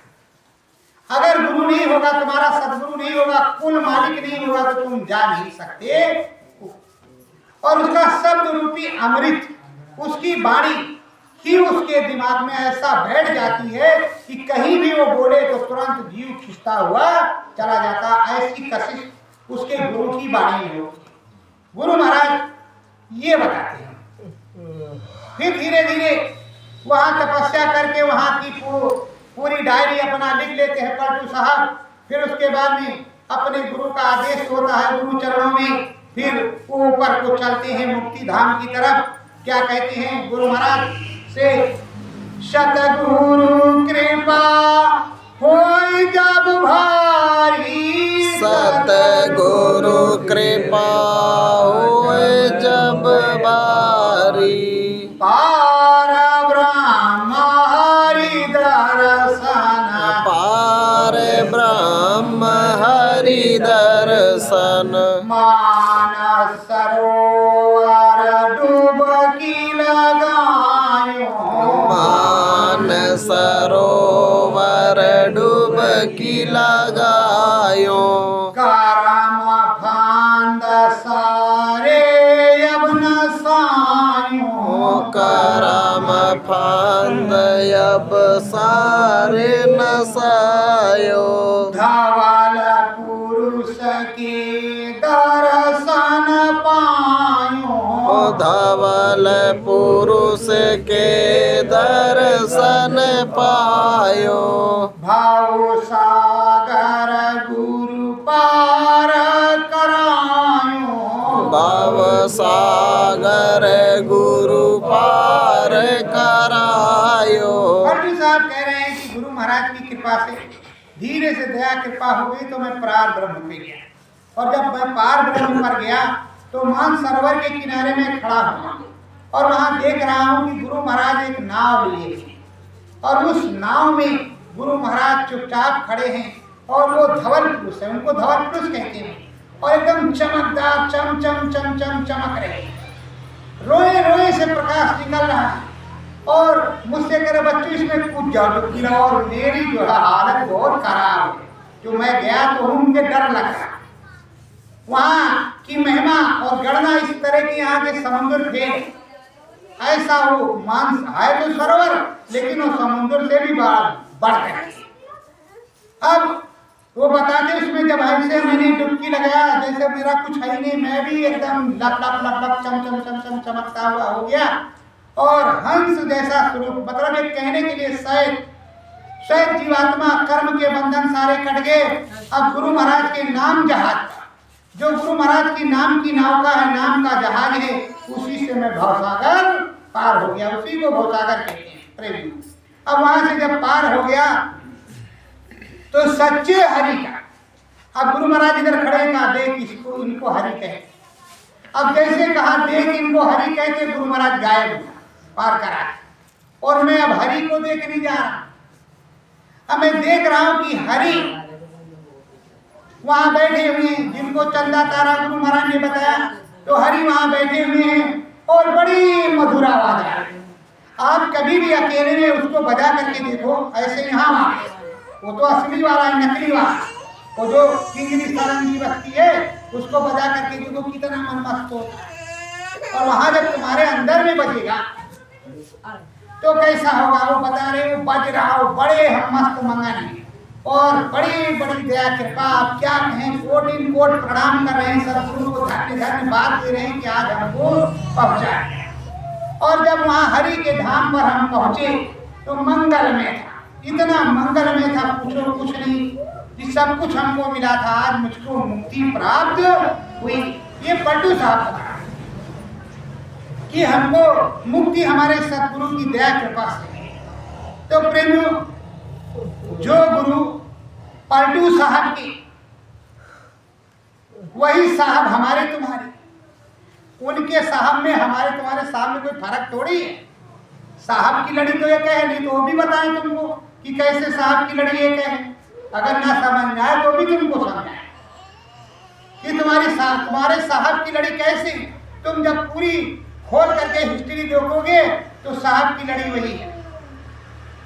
B: अगर गुरु नहीं होगा, तुम्हारा सदगुरु नहीं होगा, कुल मालिक नहीं होगा, तो तुम जा नहीं सकते। और उसका शब्द रूपी अमृत, उसकी वाणी ही उसके दिमाग में ऐसा बैठ जाती है कि कहीं भी वो बोले तो तुरंत जीव खिंचता हुआ चला जाता। ऐसी कशिश उसके गुरु की वाणी में होती है। गुरु महाराज ये बताते हैं। फिर धीरे धीरे वहाँ तपस्या करके वहाँ की पूरी डायरी अपना लिख लेते हैं पलटू साहब। फिर उसके बाद में अपने गुरु का आदेश होता है गुरु चरणों में, फिर ऊपर को चलते हैं मुक्ति धाम की तरफ। क्या कहते हैं गुरु महाराज से, सतगुरु कृपा होय जब भारी,
A: सतगुरु कृपा होय जब बारी,
B: पार ब्रह्म हरि दर्शन,
A: पार ब्रह्म हरि दर्शन,
B: मानस सरोवर डुबकी लगायो,
A: मानस सरोवर डुबकी लगायो,
B: करम फांद सारे अब नसायो,
A: करम फांद अब सारे नसायो,
B: धवल पुरुष के दर्शन पायो,
A: धवल पुरुष के दर्शन पायो,
B: भाव सागर गुरु पार करायो,
A: भव सागर गुरु पार करायो।
B: पलटू साहब कह रहे हैं कि गुरु महाराज की कृपा से धीरे से दया कृपा हो गई तो मैं पार ब्रह्म पे गया। और जब मैं पार ब्रह्म पर गया तो मान सरोवर के किनारे में खड़ा हुआ और वहां देख रहा हूं कि गुरु महाराज एक नाव लिए थे, और उस नाव में गुरु महाराज चुपचाप खड़े हैं, और वो धवल पुरुष है, उनको धवल पुरुष कहते हैं, और एकदम चमकदार चम चम चम चम चमक रहे हैं, रोए रोए से प्रकाश निकल रहा है। और मुझसे कह रहे बच्चों इसमें कूद जाओ डुबकी लगाओ, और मेरी जो है हालत बहुत खराब है, जो मैं गया तो हूँ मुझे डर लग रहा। वहाँ की महिमा और गणना इस तरह की, यहाँ के समुद्र थे ऐसा वो मांस है तो सरोवर, लेकिन वो समुद्र से भी बढ़ गए। अब वो बताते उसमें जब ऐसे मैंने डुबकी लगाया जैसे मेरा कुछ है ही नहीं, मैं भी एकदम लप लप लप लप चम चम चम चम चमकता हुआ हो गया, और हंस जैसा स्वरूप, मतलब एक कहने के लिए शायद जीवात्मा कर्म के बंधन सारे कट गए। अब गुरु महाराज के नाम जहाज, जो गुरु महाराज की नाम की नाव का है, नाम का जहाज है, उसी से मैं भवसागर पार हो गया, उसी को भवसागर कहते हैं प्रेमी। अब वहां से जब पार हो गया तो सच्चे हरि का। अब गुरु महाराज इधर खड़े कहा देख इसको इनको हरि कहे। अब जैसे कहा देख इनको हरि कहते गुरु महाराज गायब हुआ, पार करा। और मैं अब हरि को देख नहीं जा रहा, अब मैं देख रहा हूं कि हरि वहां बैठे हुए हैं जिनको चंदा तारा गुरु महाराज ने बताया, तो हरि वहां बैठे हुए हैं और बड़ी मधुर आवाज आ रही है। आप कभी भी अकेले में उसको बजा करके देखो, ऐसे यहाँ वो तो असली वाला है, नकली वाला वो जो किंगरी सारंगी बजती है उसको बजा करके देखो कितना मन मस्त होता है। और वहां जब तुम्हारे अंदर में बजेगा तो कैसा होगा, वो बता रहे हो बज रहा हो, बड़े हम मस्त मंगन हैं और बड़ी बड़ी दया कृपा। आप क्या कहें, कोटि कोट प्रणाम कर रहे हैं सदगुरु को, धन्य धन्य बात दे रहे हैं कि आज हमको पहुंचाया। और जब वहां हरि के धाम पर हम पहुंचे तो मंगल में था, इतना मंगल में था पूछो कुछ नहीं, कि सब कुछ हमको मिला था, आज मुझको मुक्ति प्राप्त हुई। ये पलटू साहब बता कि हमको मुक्ति हमारे सदगुरु की दया कृपा से। तो प्रेमियों, जो गुरु पलटू साहब की, वही साहब हमारे तुम्हारे, उनके साहब में हमारे तुम्हारे साहब में कोई फर्क थोड़ी है। साहब की लड़ी तो एक है, नहीं तो वो भी बताएं तुमको कि कैसे साहब की लड़ी एक है। अगर ना समझ में आए तो भी तुमको समझाए कि तुम्हारे साहब की लड़ी कैसे। तुम जब पूरी खोल करके हिस्ट्री देखोगे तो साहब की लड़ी वही है,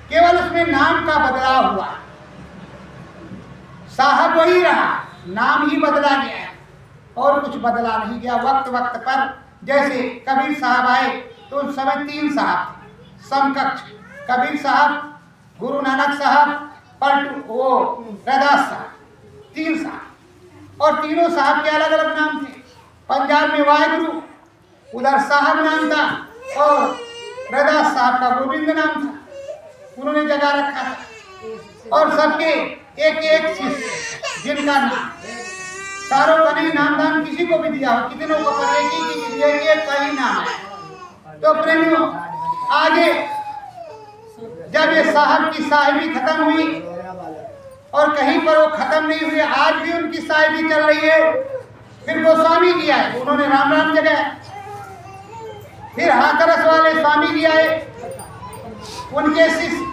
B: केवल उसमें नाम का बदलाव हुआ। साहब वही रहा, नाम ही बदला गया है और कुछ बदला नहीं गया। वक्त वक्त पर जैसे कबीर साहब आए तो उस समय 3 साहब समकक्ष, कबीर साहब, गुरु नानक साहब, पलटू वो रैदास साहब, 3 साहब। और तीनों साहब के अलग अलग नाम थे। पंजाब में वाहेगुरु, उधर साहब नाम था, और रैदास साहब का गोविंद नाम था, उन्होंने जगह रखा था। और सबके एक एक शिष्य जिनका नाम, सारों का नहीं नामदान किसी को भी दिया हो, कितनों को पर एक का ही नाम है। तो प्रेमियों, आगे जब ये साहब की साहिबी खत्म हुई और कहीं पर वो खत्म नहीं हुई, आज भी उनकी साहिबी चल रही है। फिर गोस्वामी जी आए, उन्होंने राम राम जगाया। फिर हाथरस वाले स्वामी जी आए, उनके शिष्य।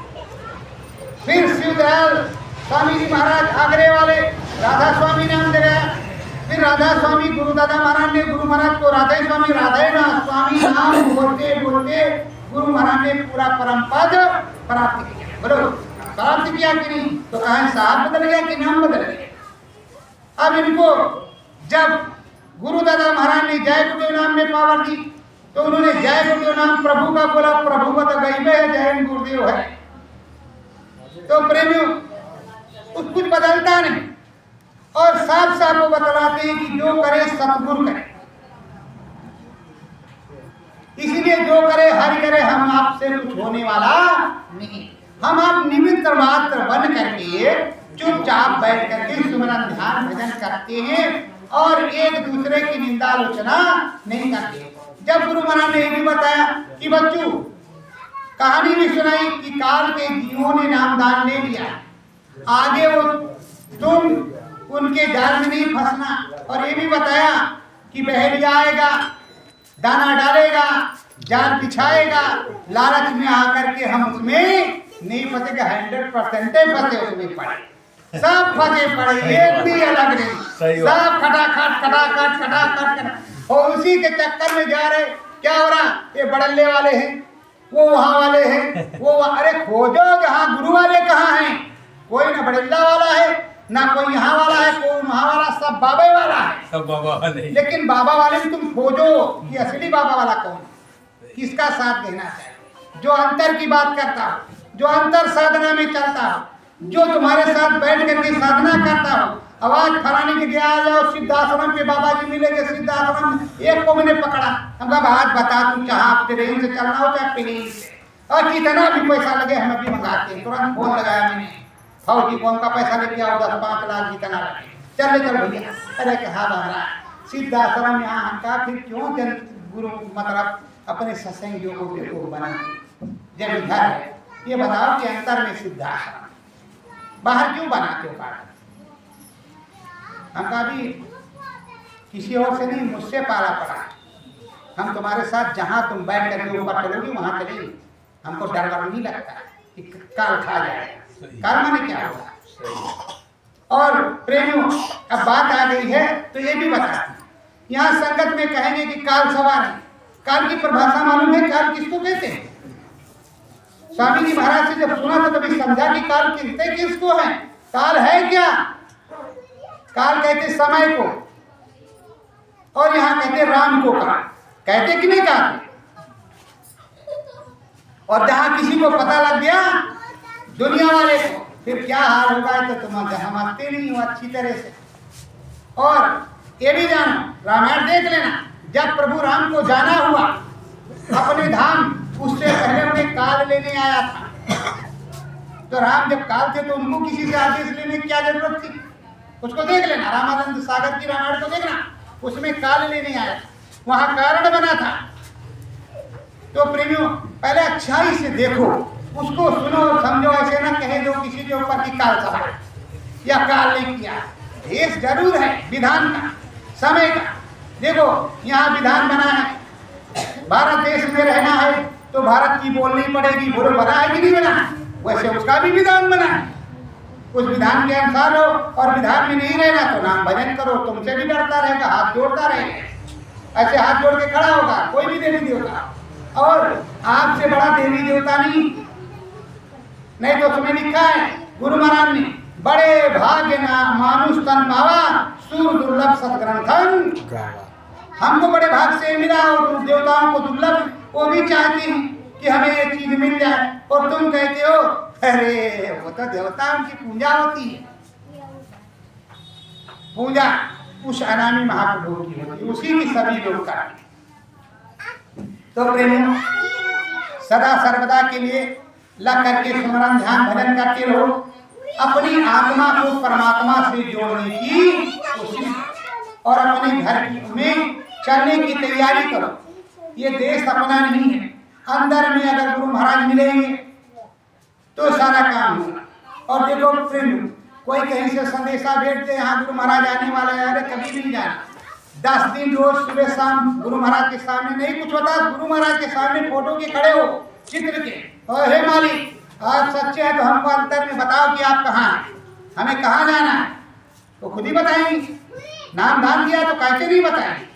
B: फिर शिवदयाल स्वामी जी महाराज आगरे वाले, राधा स्वामी नाम जगाया। फिर राधा स्वामी गुरुदादा महाराज ने गुरु महाराज को राधा स्वामी स्वामी नाम बोलते बोलते गुरु महाराज ने पूरा परम पद प्राप्त किया। बोलो प्राप्त किया कि नहीं? तो कहा साहब बदल गया कि नाम बदल गया। अब इनको जब गुरु दादा महाराज ने जय गुरुदेव नाम में पावर दी तो उन्होंने जय गुरुदेव नाम प्रभु का बोला, प्रभु का तो गई है, जय गुरुदेव है। तो प्रेमियों, कुछ बदलता नहीं और साफ साफ वो बतलाते हैं कि जो करे सतगुरु करे। इसीलिए जो करे हरि करे, हम आपसे कुछ होने वाला नहीं। हम आप निमित्त मात्र बन करके चुपचाप बैठ करके सुमरन ध्यान भजन करते हैं और एक दूसरे की निंदा आलोचना नहीं करते। जब गुरु महाराज ने ये भी बताया कि बच्चों, कहानी भी सुनाई कि काल के जीवों ने नामदान ले लिया, आगे वो तुम उनके जाल में नहीं फंसना। और ये भी बताया कि बहेलिया आएगा, दाना डालेगा, जाल बिछाएगा, लालच में आकर के हम उसमें नहीं फंसेगा। 100% फंसे उसमें पड़े, सब फंसे पड़े, एक भी अलग नहीं, सब खटाखट और उसी के चक्कर में जा रहे। क्या हो रहा, ये बड़ल्ले वाले हैं, वो वहां वाले हैं, वो अरे खोजो जहाँ गुरु वाले कहाँ हैं। कोई ना बड़ल्ला वाला है, ना कोई यहाँ वाला है, कोई वहाँ वाला, सब बाबा वाला है, सब बाबा वाले। लेकिन बाबा वाले में तुम खोजो कि असली बाबा वाला कौन, किसका साथ देना चाहिए, जो अंतर की बात करता हो, जो अंतर साधना में चलता हो, जो तुम्हारे साथ बैठ करके साधना करता हो। आवाज फलाने के गया आ जाओ सिद्धाश्रम पे, बाबा जी मिलेंगे सिद्धाश्रम। एक को मैंने पकड़ा, हम कहा आज बता तू, चाहे ट्रेन से चलना हो चाहे प्लेन से, और कितना भी पैसा लगे हम अभी मंगाते हैं। तुरंत फोन लगाया मैंने, फौजी को उनका पैसा लेके आओ, 10-5 लाख जितना लगे, चल भैया। अरे कहा बहरा सिद्धाश्रम यहाँ हम कहा फिर क्यों जन गुरु मतलब अपने सत्संगियों को देखो बना जब इधर है। ये बताओ कि अंतर में सिद्धाश्रम बाहर क्यों बनाते हो कार्ड? हम कभी किसी और से नहीं, मुझसे पाला पड़ा। हम तुम्हारे साथ जहां तुम बैठ करके ऊपर चलोगी वहां चलेंगे। हमको डर नहीं लगता कि काल खा जाएगा। काल माने क्या होगा? और प्रेमियों, अब बात आ गई है तो ये भी बता, यहाँ संगत में कहेंगे कि काल सवार है। काल की परिभाषा मालूम है? काल किसको कहते हैं? स्वामी जी महाराज से जब सुना था तभी समझा कि काल कहते किसको है। काल है क्या? काल कहते समय को, और यहाँ कहते राम को काल। कहते कि नहीं काल? और जहां किसी को पता लग गया दुनिया वाले को, फिर क्या हाल होगा तो तुम समझते नहीं हो अच्छी तरह से। और ये भी जानो, रामायण देख लेना, जब प्रभु राम को जाना हुआ अपने धाम, उससे पहले उन्हें काल लेने आया था। तो राम जब काल थे तो उनको किसी से आदेश लेने की क्या जरूरत थी? उसको देख लेना, रामानंद सागर की रामायण को देखना, उसमें काल लेने आया, वहां कारण बना था। तो प्रेमियों, पहले अच्छाई से देखो, उसको सुनो समझो, ऐसे ना कहे दो किसी के ऊपर की काल सवार या काल ने किया। देश जरूर है विधान का, समय का। देखो यहाँ विधान बना है, भारत देश में रहना है तो भारत की बोलनी पड़ेगी। बोलो बना है कि नहीं बना? वैसे उसका भी विधान बना है, उस विधान के अनुसार हो। और विधान में नहीं रहना तो नाम भजन करो, तुमसे भी डरता रहेगा, हाथ जोड़ता रहेगा। ऐसे हाथ जोड़ के खड़ा होगा कोई भी देवी देवता, और आपसे बड़ा देवी देवता नहीं तो तुम्हें लिखा है गुरु महाराज ने, बड़े भाग्य ना मानुष तन पावा, सूर दुर्लभ सदग्रंथन। हमको बड़े भाग से मिला, और देवताओं को दुर्लभ, वो भी चाहती हैं कि हमें ये चीज मिल जाए। और तुम कहते हो अरे वो तो देवताओं की पूजा होती है। पूजा उस अनामी महाप्रभु की होती है, उसी की सभी लोग करते। तो प्रेमियों, सदा सर्वदा के लिए लग करके स्मरण ध्यान भजन करते रहो, अपनी आत्मा को परमात्मा से जोड़ने की कोशिश, और अपने घर में चलने की तैयारी करो। ये देश अपना नहीं है, अंदर में अगर गुरु महाराज मिलेंगे तो सारा काम होगा। और देखो प्रेम, कोई कहीं से संदेशा भेजते यहाँ गुरु महाराज आने वाले हैं, अरे कभी भी नहीं जाना। 10 दिन रोज सुबह शाम गुरु महाराज के सामने नहीं कुछ होता, गुरु महाराज के सामने फोटो के खड़े हो, चित्र के, और हे मालिक आप सच्चे हैं तो हमको अंतर में बताओ कि आप कहाँ हैं, हमें कहाँ जाना है, तो खुद ही बताएंगे। नाम दान दिया तो कैसे नहीं बताएंगे?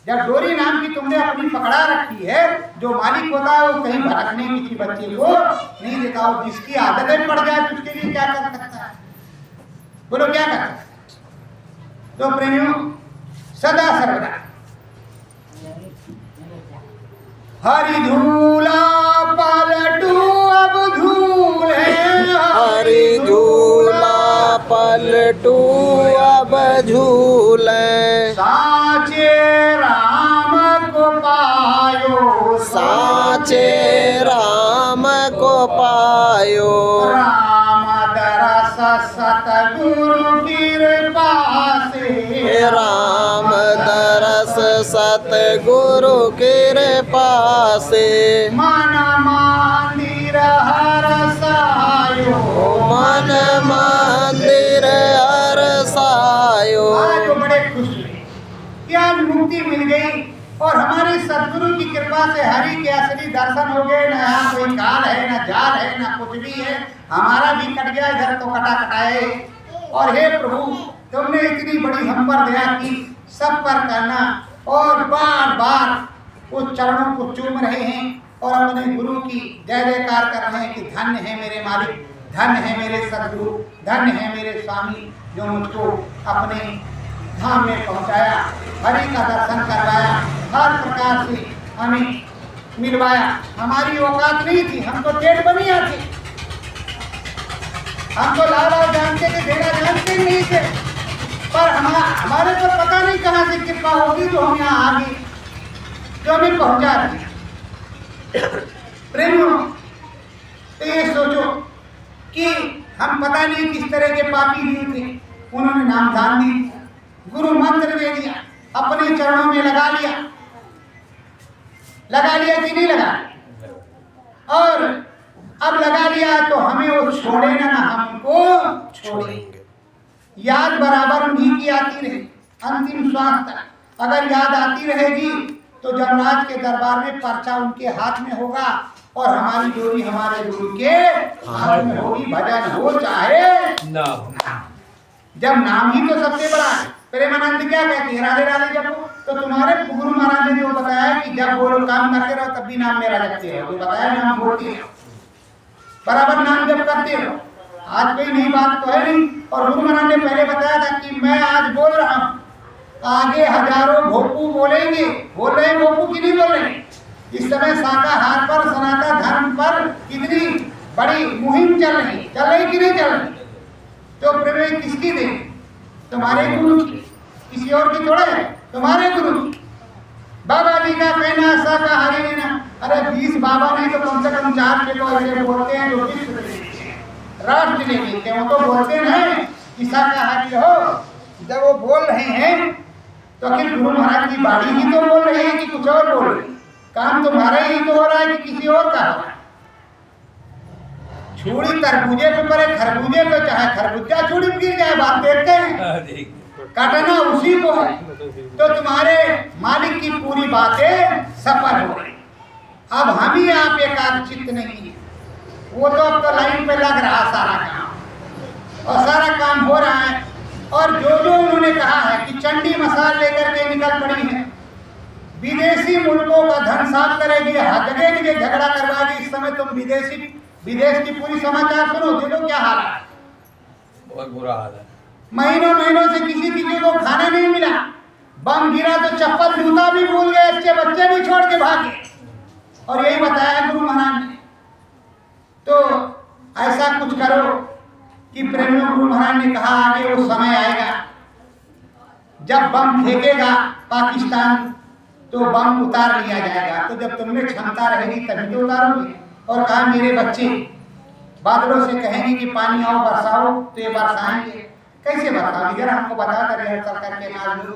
B: जब डोरी नाम की तुमने अपनी पकड़ा रखी है, जो मालिक होता है वो कहीं भटकने किसी बच्चे को नहीं देता। हो जिसकी आदतें पड़ जाए तो उसके लिए क्या कर सकता है? बोलो क्या कर सकता है? तो प्रेमियों, सदा सर्वदा हरि धूला पलटू अब धूल है,
A: हरि झूला पलटू अब झूले,
B: साचे राम को पायो,
A: साचे राम को पायो,
B: राम दरस सतगुरु कृपा से,
A: राम दरस सतगुरु कृपा से,
B: मन मंदिर हरसायो,
A: मन मंदिर हरसायो।
B: आज बड़े खुश हुए कि आज मुक्ति मिल गई, और हमारे सदगुरु की कृपा से हरि के असली दर्शन हो गए। न यहाँ कोई काल है, न जाल है, न कुछ भी है, हमारा भी कट गया, इधर तो कटा कटाए। और हे प्रभु, तुमने इतनी बड़ी हम पर दया की, सब पर करना, और बार बार उस चरणों को चूम रहे हैं और अपने गुरु की जय जयकार कर रहे हैं कि धन्य है मेरे मालिक, धन्य है मेरे सदगुरु, धन्य है मेरे स्वामी, जो मुझको अपने धाम में पहुंचाया, हरि का दर्शन करवाया, हर प्रकार से हमें मिलवाया। हमारी औकात नहीं थी, हम तो पेट बनिया थे, हम तो लाला जानते थे, देना जानते नहीं थे, पर हमारे को पता नहीं कहाँ से कृपा होगी जो हम यहाँ आ गए, जो हमें पहुंचा दिया। प्रेमियों, तो ये सोचो कि हम पता नहीं किस तरह के पापी जीव थे, उन्होंने नाम दान दी, गुरु मंत्र दे दिया, अपने चरणों में लगा लिया कि नहीं लगा? और अब लगा लिया तो हमें वो छोड़े ना हमको आती रहे, अंतिम श्वास तक अगर याद आती रहेगी तो जमराज के दरबार में पर्चा उनके हाथ में होगा और हमारी डोरी हमारे गुरु के हाथ में होगी। भजन हो चाहे
C: ना
B: जब नाम ही तो सबसे बड़ा है। प्रेमानंद क्या कहते हैं, राधे राधे जब तो तुम्हारे गुरु महाराज ने जो बताया कि जब वो लोग काम करते रहो तब भी नाम मेरा जपते रहो, तो बताया नाम बोलते रहो, बराबर नाम जप करते रहो। आज कोई नई बात तो है नहीं। और गुरु महाराज ने पहले बताया था कि मैं आज बोल रहा हूँ, आगे हजारों भोपू बोलेंगे। बोल रहे हैं भोपू की नहीं बोल रहे हैं। इस समय शाकाहार पर, सनातन धर्म पर कितनी बड़ी मुहिम चल रही कि नहीं चल रही? तो प्रेम किसकी दे? तुम्हारे गुरु की, किसी और की थोड़ा है, तुम्हारे गुरु की। बाबा जी का कहना शाकाहारी लेना, अरे 20 बाबा नहीं तो कम से कम 4 के तो ऐसे बोलते हैं जो विश्व राष्ट्र ले लेते हैं, वो तो बोलते हैं कि शाकाहारी हो। जब वो बोल रहे हैं तो आखिर गुरु महाराज की बाड़ी ही तो बोल रहे हैं कि कुछ और बोल रहे हैं? काम तुम्हारा ही तो हो रहा है कि किसी और का हो रहा है? छुरी तरबूजे पे पड़े, खरबूजे पे चाहे खरबूजा छुरी में गिर जाए, बात देखते हैं, काटना उसी को है। तो तुम्हारे मालिक की पूरी बातें सफल हो रही। अब हम ही आप एकाग्रचित्त नहीं, वो तो अब तो लाइन पे लग रहा सारा काम, और सारा काम हो रहा है। और जो उन्होंने कहा है कि चंडी मसाल लेकर के निकल पड़ी है, विदेशी मुल्कों का धन साफ करेगी, जगह जगह झगड़ा करवाएगी। इस समय तुम विदेश की पूरी समाचार सुनो, देखो क्या हाल है,
C: बहुत बुरा हाल है।
B: महीनों से किसी को खाना नहीं मिला, बम गिरा तो चप्पल जूता भी भूल गए, अच्छे बच्चे भी छोड़ के भागे। और यही बताया गुरु महाराज ने। तो ऐसा कुछ करो कि प्रेमियों, गुरु महाराज ने कहा आगे वो समय आएगा जब बम फेंकेगा पाकिस्तान तो बम उतार लिया जाएगा। तो जब तुमने क्षमता रहेगी तभी तो उतारोगे। और कहा मेरे बच्चे बादलों से कहेंगे कि पानी आओ बरसाओ, तो ये बरसाएंगे। कैसे बरसाओगे? जरा हमको बता कर रिहर्सल करके नाच दो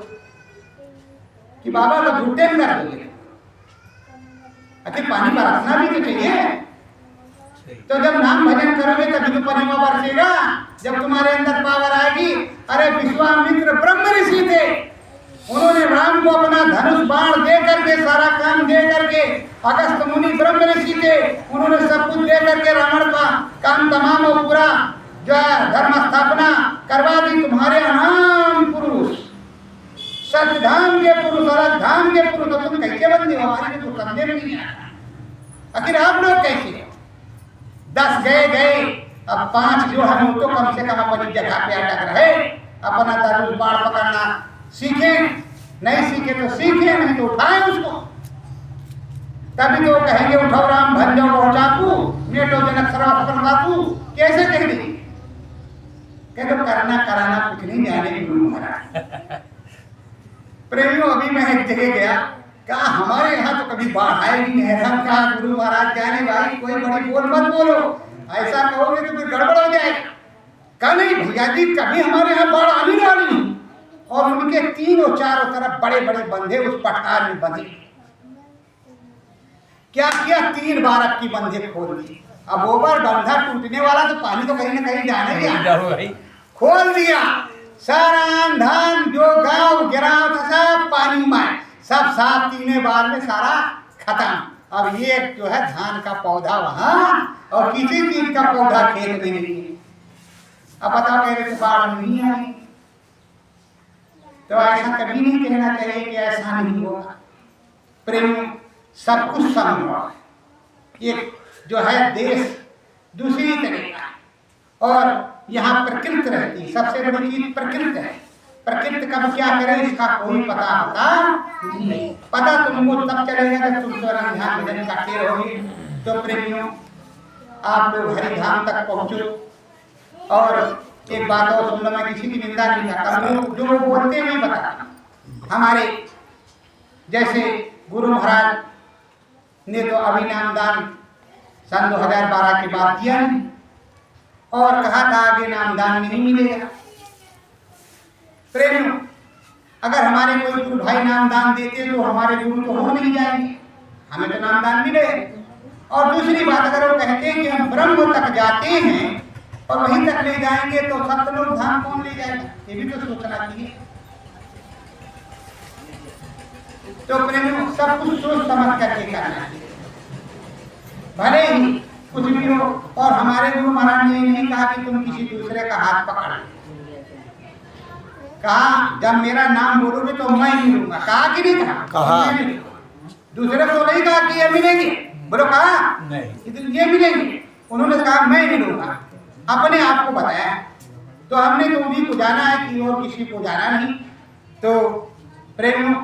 B: कि बाबा तो झूठे में कर दोगे। आखिर पानी बरसना भी तो चाहिए। तो जब नाम भजन करोगे तभी तो पानी बरसेगा, जब तुम्हारे अंदर पावर आएगी। अरे विश्वामित्र ब्रह्म ऋषि थे, उन्होंने राम को अपना धनुष बाण दे करके, सारा काम दे करके, अगस्त मुनि ब्रह्म ऋषि थे, उन्होंने सब कुछ दे करके रावण का काम तमाम और पूरा जो है धर्म स्थापना करवा दी। तुम्हारे अनाम पुरुष, सतधाम के पुरुष, धाम के पुरुष, तो तुम कैसे बंदे हो? हमारे तो समझे में नहीं आया। आखिर आप लोग कैसे हो? 10 गए, अब 5 जो है वो तो कम से कम अपनी जगह पे अटक रहे, अपना धनुष बाण पकड़ना सीखे। नहीं सीखे तो सीखे, नहीं तो उठाए उसको। तभी तो कहेंगे उठाओ राम भंजो बहु चाकू, मेटो जनक सर्वसफल धातु। कैसे कह देंगे? कहते करना कराना कुछ नहीं जाने गुरु महाराज। प्रेमियों, अभी मैं एक जगह गया, कहा हमारे यहाँ तो कभी बाढ़ आएगी नहीं। कहा गुरु महाराज जाने भाई कोई बड़ी बोल मत बोलो, ऐसा कहोगे तो फिर गड़बड़ हो जाएगा। कहा नहीं भैया जी, कभी हमारे यहाँ बाढ़ आनी वाली। और उनके तीनों चारों तरफ बड़े बड़े बंधे उस पठार में बंधे। क्या किया? 3 बार अब की बंधे खोल दी। अब ओवर बंधा टूटने वाला तो पानी तो कहीं ना कहीं जाने गया, खोल दिया। सारा धान जो गांव गिराव था सब पानी में, सब साफ 3 बार में सारा खत्म। अब ये जो है धान का पौधा वहां और किसी चीज का पौधा खेत में नहीं। अब बताओ कह रहे बाढ़ नहीं आई, तो ऐसा कभी नहीं कहना चाहिए कि ऐसा नहीं होगा। प्रेम सब कुछ संभव है। एक जो है देश दूसरी तरह और यहाँ प्रकृति रहती, सबसे बड़ी चीज प्रकृति है। प्रकृति कब क्या करे इसका कोई पता होता नहीं। पता तुमको तब चलेगा जब तुम स्वयं ध्यान भजन करते रहोगे। तो प्रेमियों, आप लोग हरिधाम तक पहुंचो। और एक बात और सुन लो, मैं किसी की निंदा नहीं करता, जो वो बोलते हैं मैं बताता। हमारे जैसे गुरु महाराज ने तो अभी नामदान सन 2012 के बाद दिया और कहा था आगे नामदान नहीं मिलेगा। प्रेमियों, अगर हमारे कोई गुरु भाई नामदान देते तो हमारे गुरु तो हो नहीं जाएंगे, हमें तो नामदान मिले। और दूसरी बात, अगर वो कहते हैं कि हम ब्रह्म तक जाते हैं और वहीं तक ले जाएंगे तो सतलोक धाम कौन ले जाएगा? ये भी तो सोचना चाहिए। तो प्रेमियों सब कुछ सोच समझ करके करना चाहिए, भले ही कुछ भी हो। और हमारे गुरु महाराज ने नहीं कहा कि तुम किसी दूसरे का हाथ पकड़, कहा जब मेरा नाम बोलोगे तो मैं ही मिलूंगा। कहा कि नहीं कहा? दूसरे को नहीं कहा कि ये मिलेंगे, बोलो कहा नहीं ये मिलेंगे, उन्होंने कहा मैं मिलूंगा, अपने आप को बताया। तो हमने तो उन्हीं को जाना है कि और किसी को जाना नहीं। तो प्रेमियों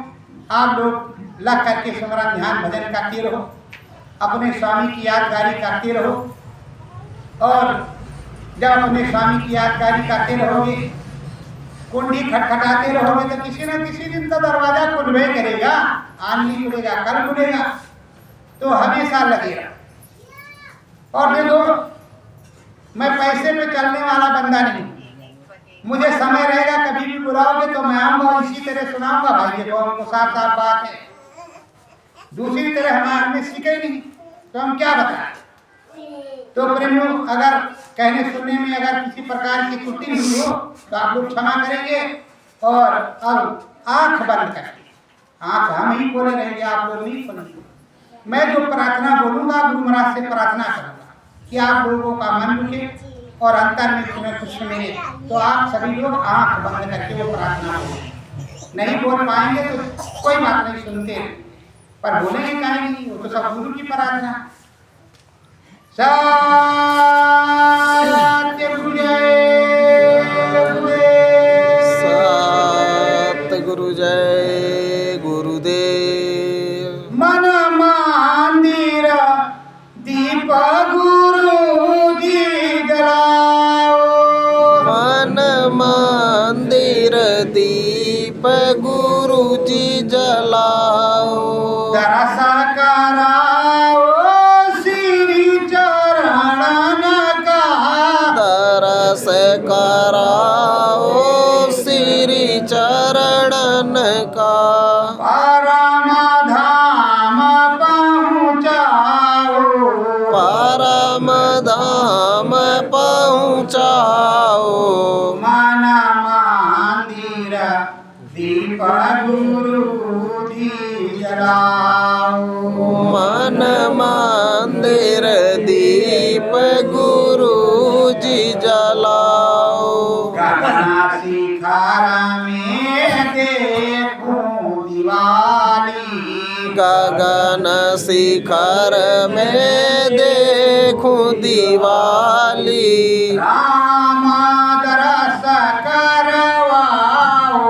B: आप लोग लग करके स्मरण ध्यान भजन करते रहो, अपने स्वामी की यादगारी करते रहो। और जब अपने स्वामी की यादगारी करते रहोगे, कुंडी खटखटाते रहोगे, तो किसी न किसी दिन तो दरवाजा खुलबे करेगा, आज नहीं खुलेगा कल खुलेगा, तो हमेशा लगेगा। और देखो मैं पैसे पे चलने वाला बंदा नहीं, मुझे समय रहेगा कभी भी बुलाओगे तो मैं आऊंगा और इसी तरह सुनाऊंगा। भाई देखो हमको साफ साफ बात है, दूसरी तरह हमारे सीखे नहीं तो हम क्या बताएं। तो प्रेमियों अगर कहने सुनने में अगर किसी प्रकार की त्रुटि हुई हो तो आप लोग क्षमा करेंगे। और अब आंख बंद करेंगे, आंख हम ही खोले रहेंगे, आप लोग नहीं खोलेंगे। मैं जो प्रार्थना बोलूंगा गुरु महाराज से प्रार्थना करूंगा कि आप लोगों का मन रुके और अंतर में तुम्हें कुछ मिले। तो आप सभी लोग आंख बंद करके वो प्रार्थना बोलें। नहीं बोल पाएंगे तो कोई बात नहीं, सुनते पर बोलेंगे काहे नहीं, वो तो सब गुरु की प्रार्थना।
A: सतगुरु जय गुरुदेव।
B: मन मंदिर दीप गुरु जी जलाओ,
A: मन मंदिर दीप गुरु जी जलाओ,
B: दरस कराओ श्री चरणन का,
A: दरस कराओ श्री चरणन का,
B: परम धाम पहुँचाओ,
A: परम धाम पहुँचाओ,
B: मन मंदिर दीप गुरु जी जलाओ,
A: मन मंदिर दीप गुरु जी जलाओ,
B: गगन शिखर में देखूं दिवाली,
A: गगन शिखर में देखूं दिवाली,
B: राम दरस करवाओ,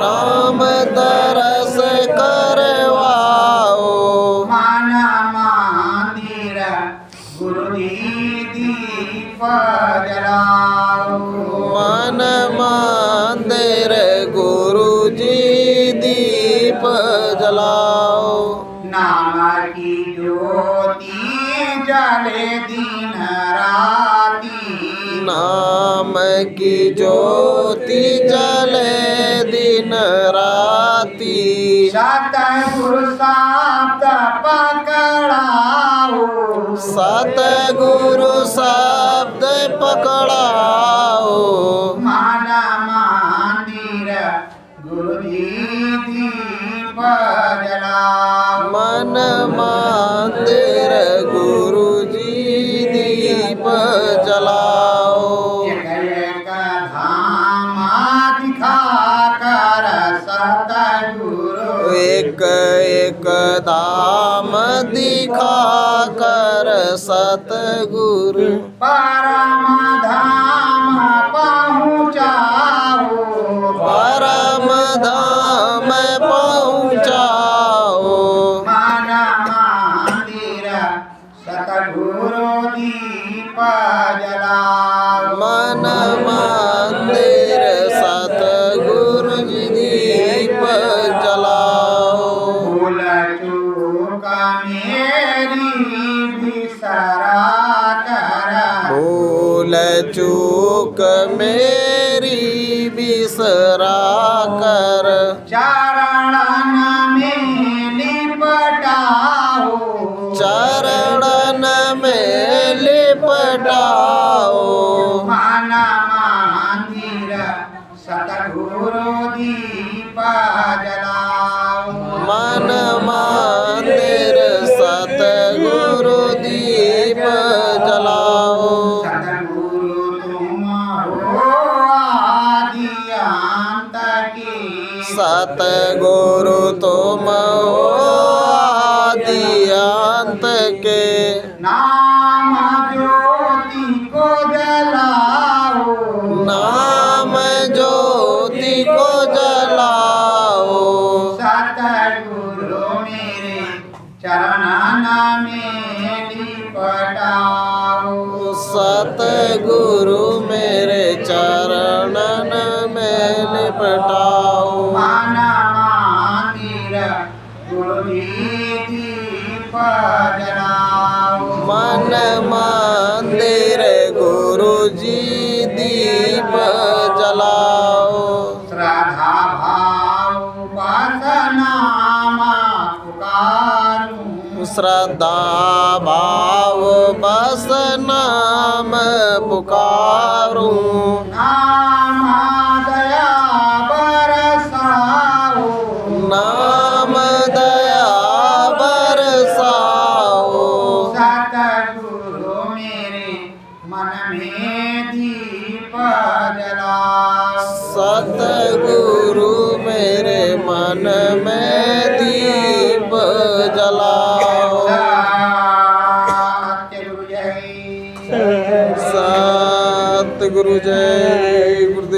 A: राम दरस करवाओ,
B: मन मंदिर गुरु जी दीप जलाओ,
A: मन मंदिर गुरु जी दीप जलाओ,
B: नाम की ज्योति जले दिन राती,
A: नाम की ज्योति जले दिन राती,
B: सतगुरु शब्द पकड़ाओ,
A: सतगुरु शब्द पकड़ाओ,
B: मन मंदिर गुरु जी दीप जलाओ,
A: मन मंदिर गुरु जी दीप जलाओ,
B: एक एक धाम दिखा कर सतगुरु,
A: एक एक धाम दिखा कर सतगुरु,
B: परम धाम पहुँचाओ,
A: परम धाम पहुँचाओ,
B: मन मंदिर सतगुरु दीप जलाओ,
A: मन मंदिर सतगुरु जी दीप जलाओ,
B: भूल चूक मेरी बिसरा कर,
A: भूल चूक मेरी बिसरा कर,
B: चरणन में लिपटाओ,
A: चरणन में लिपटाओ,
B: मन मंदिर सतगुरु दीप जलाओ,
A: मन मंदिर सतगुरु दीप जलाओ
B: सतगुरु तुम हो आदि अंत के
A: सतगुरु तुम हो आदि अंत के
B: नाम ज्योति को जलाओ
A: नाम ज्योति को जलाओ
B: सतगुरु मेरे चरणन में लिपटाओ
A: सतगुरु मेरे चरणन में लिपटाओ
B: मन मंदिर गुरु दीप जलाओ
A: मन मंदिर गुरु जी दीप जलाओ
B: श्रद्धा भाव नाम पुकारूं
A: श्रद्धा भाव बस नाम पुकारूं
B: नाम दया बरसाओ
A: नाम दया बरसाओ
B: सतगुरु मेरे मन में दीप जलाओ
A: सतगुरु मेरे मन में दीप जलाओ
B: सत्य गुरु जय
A: सतगुरु जय गुरु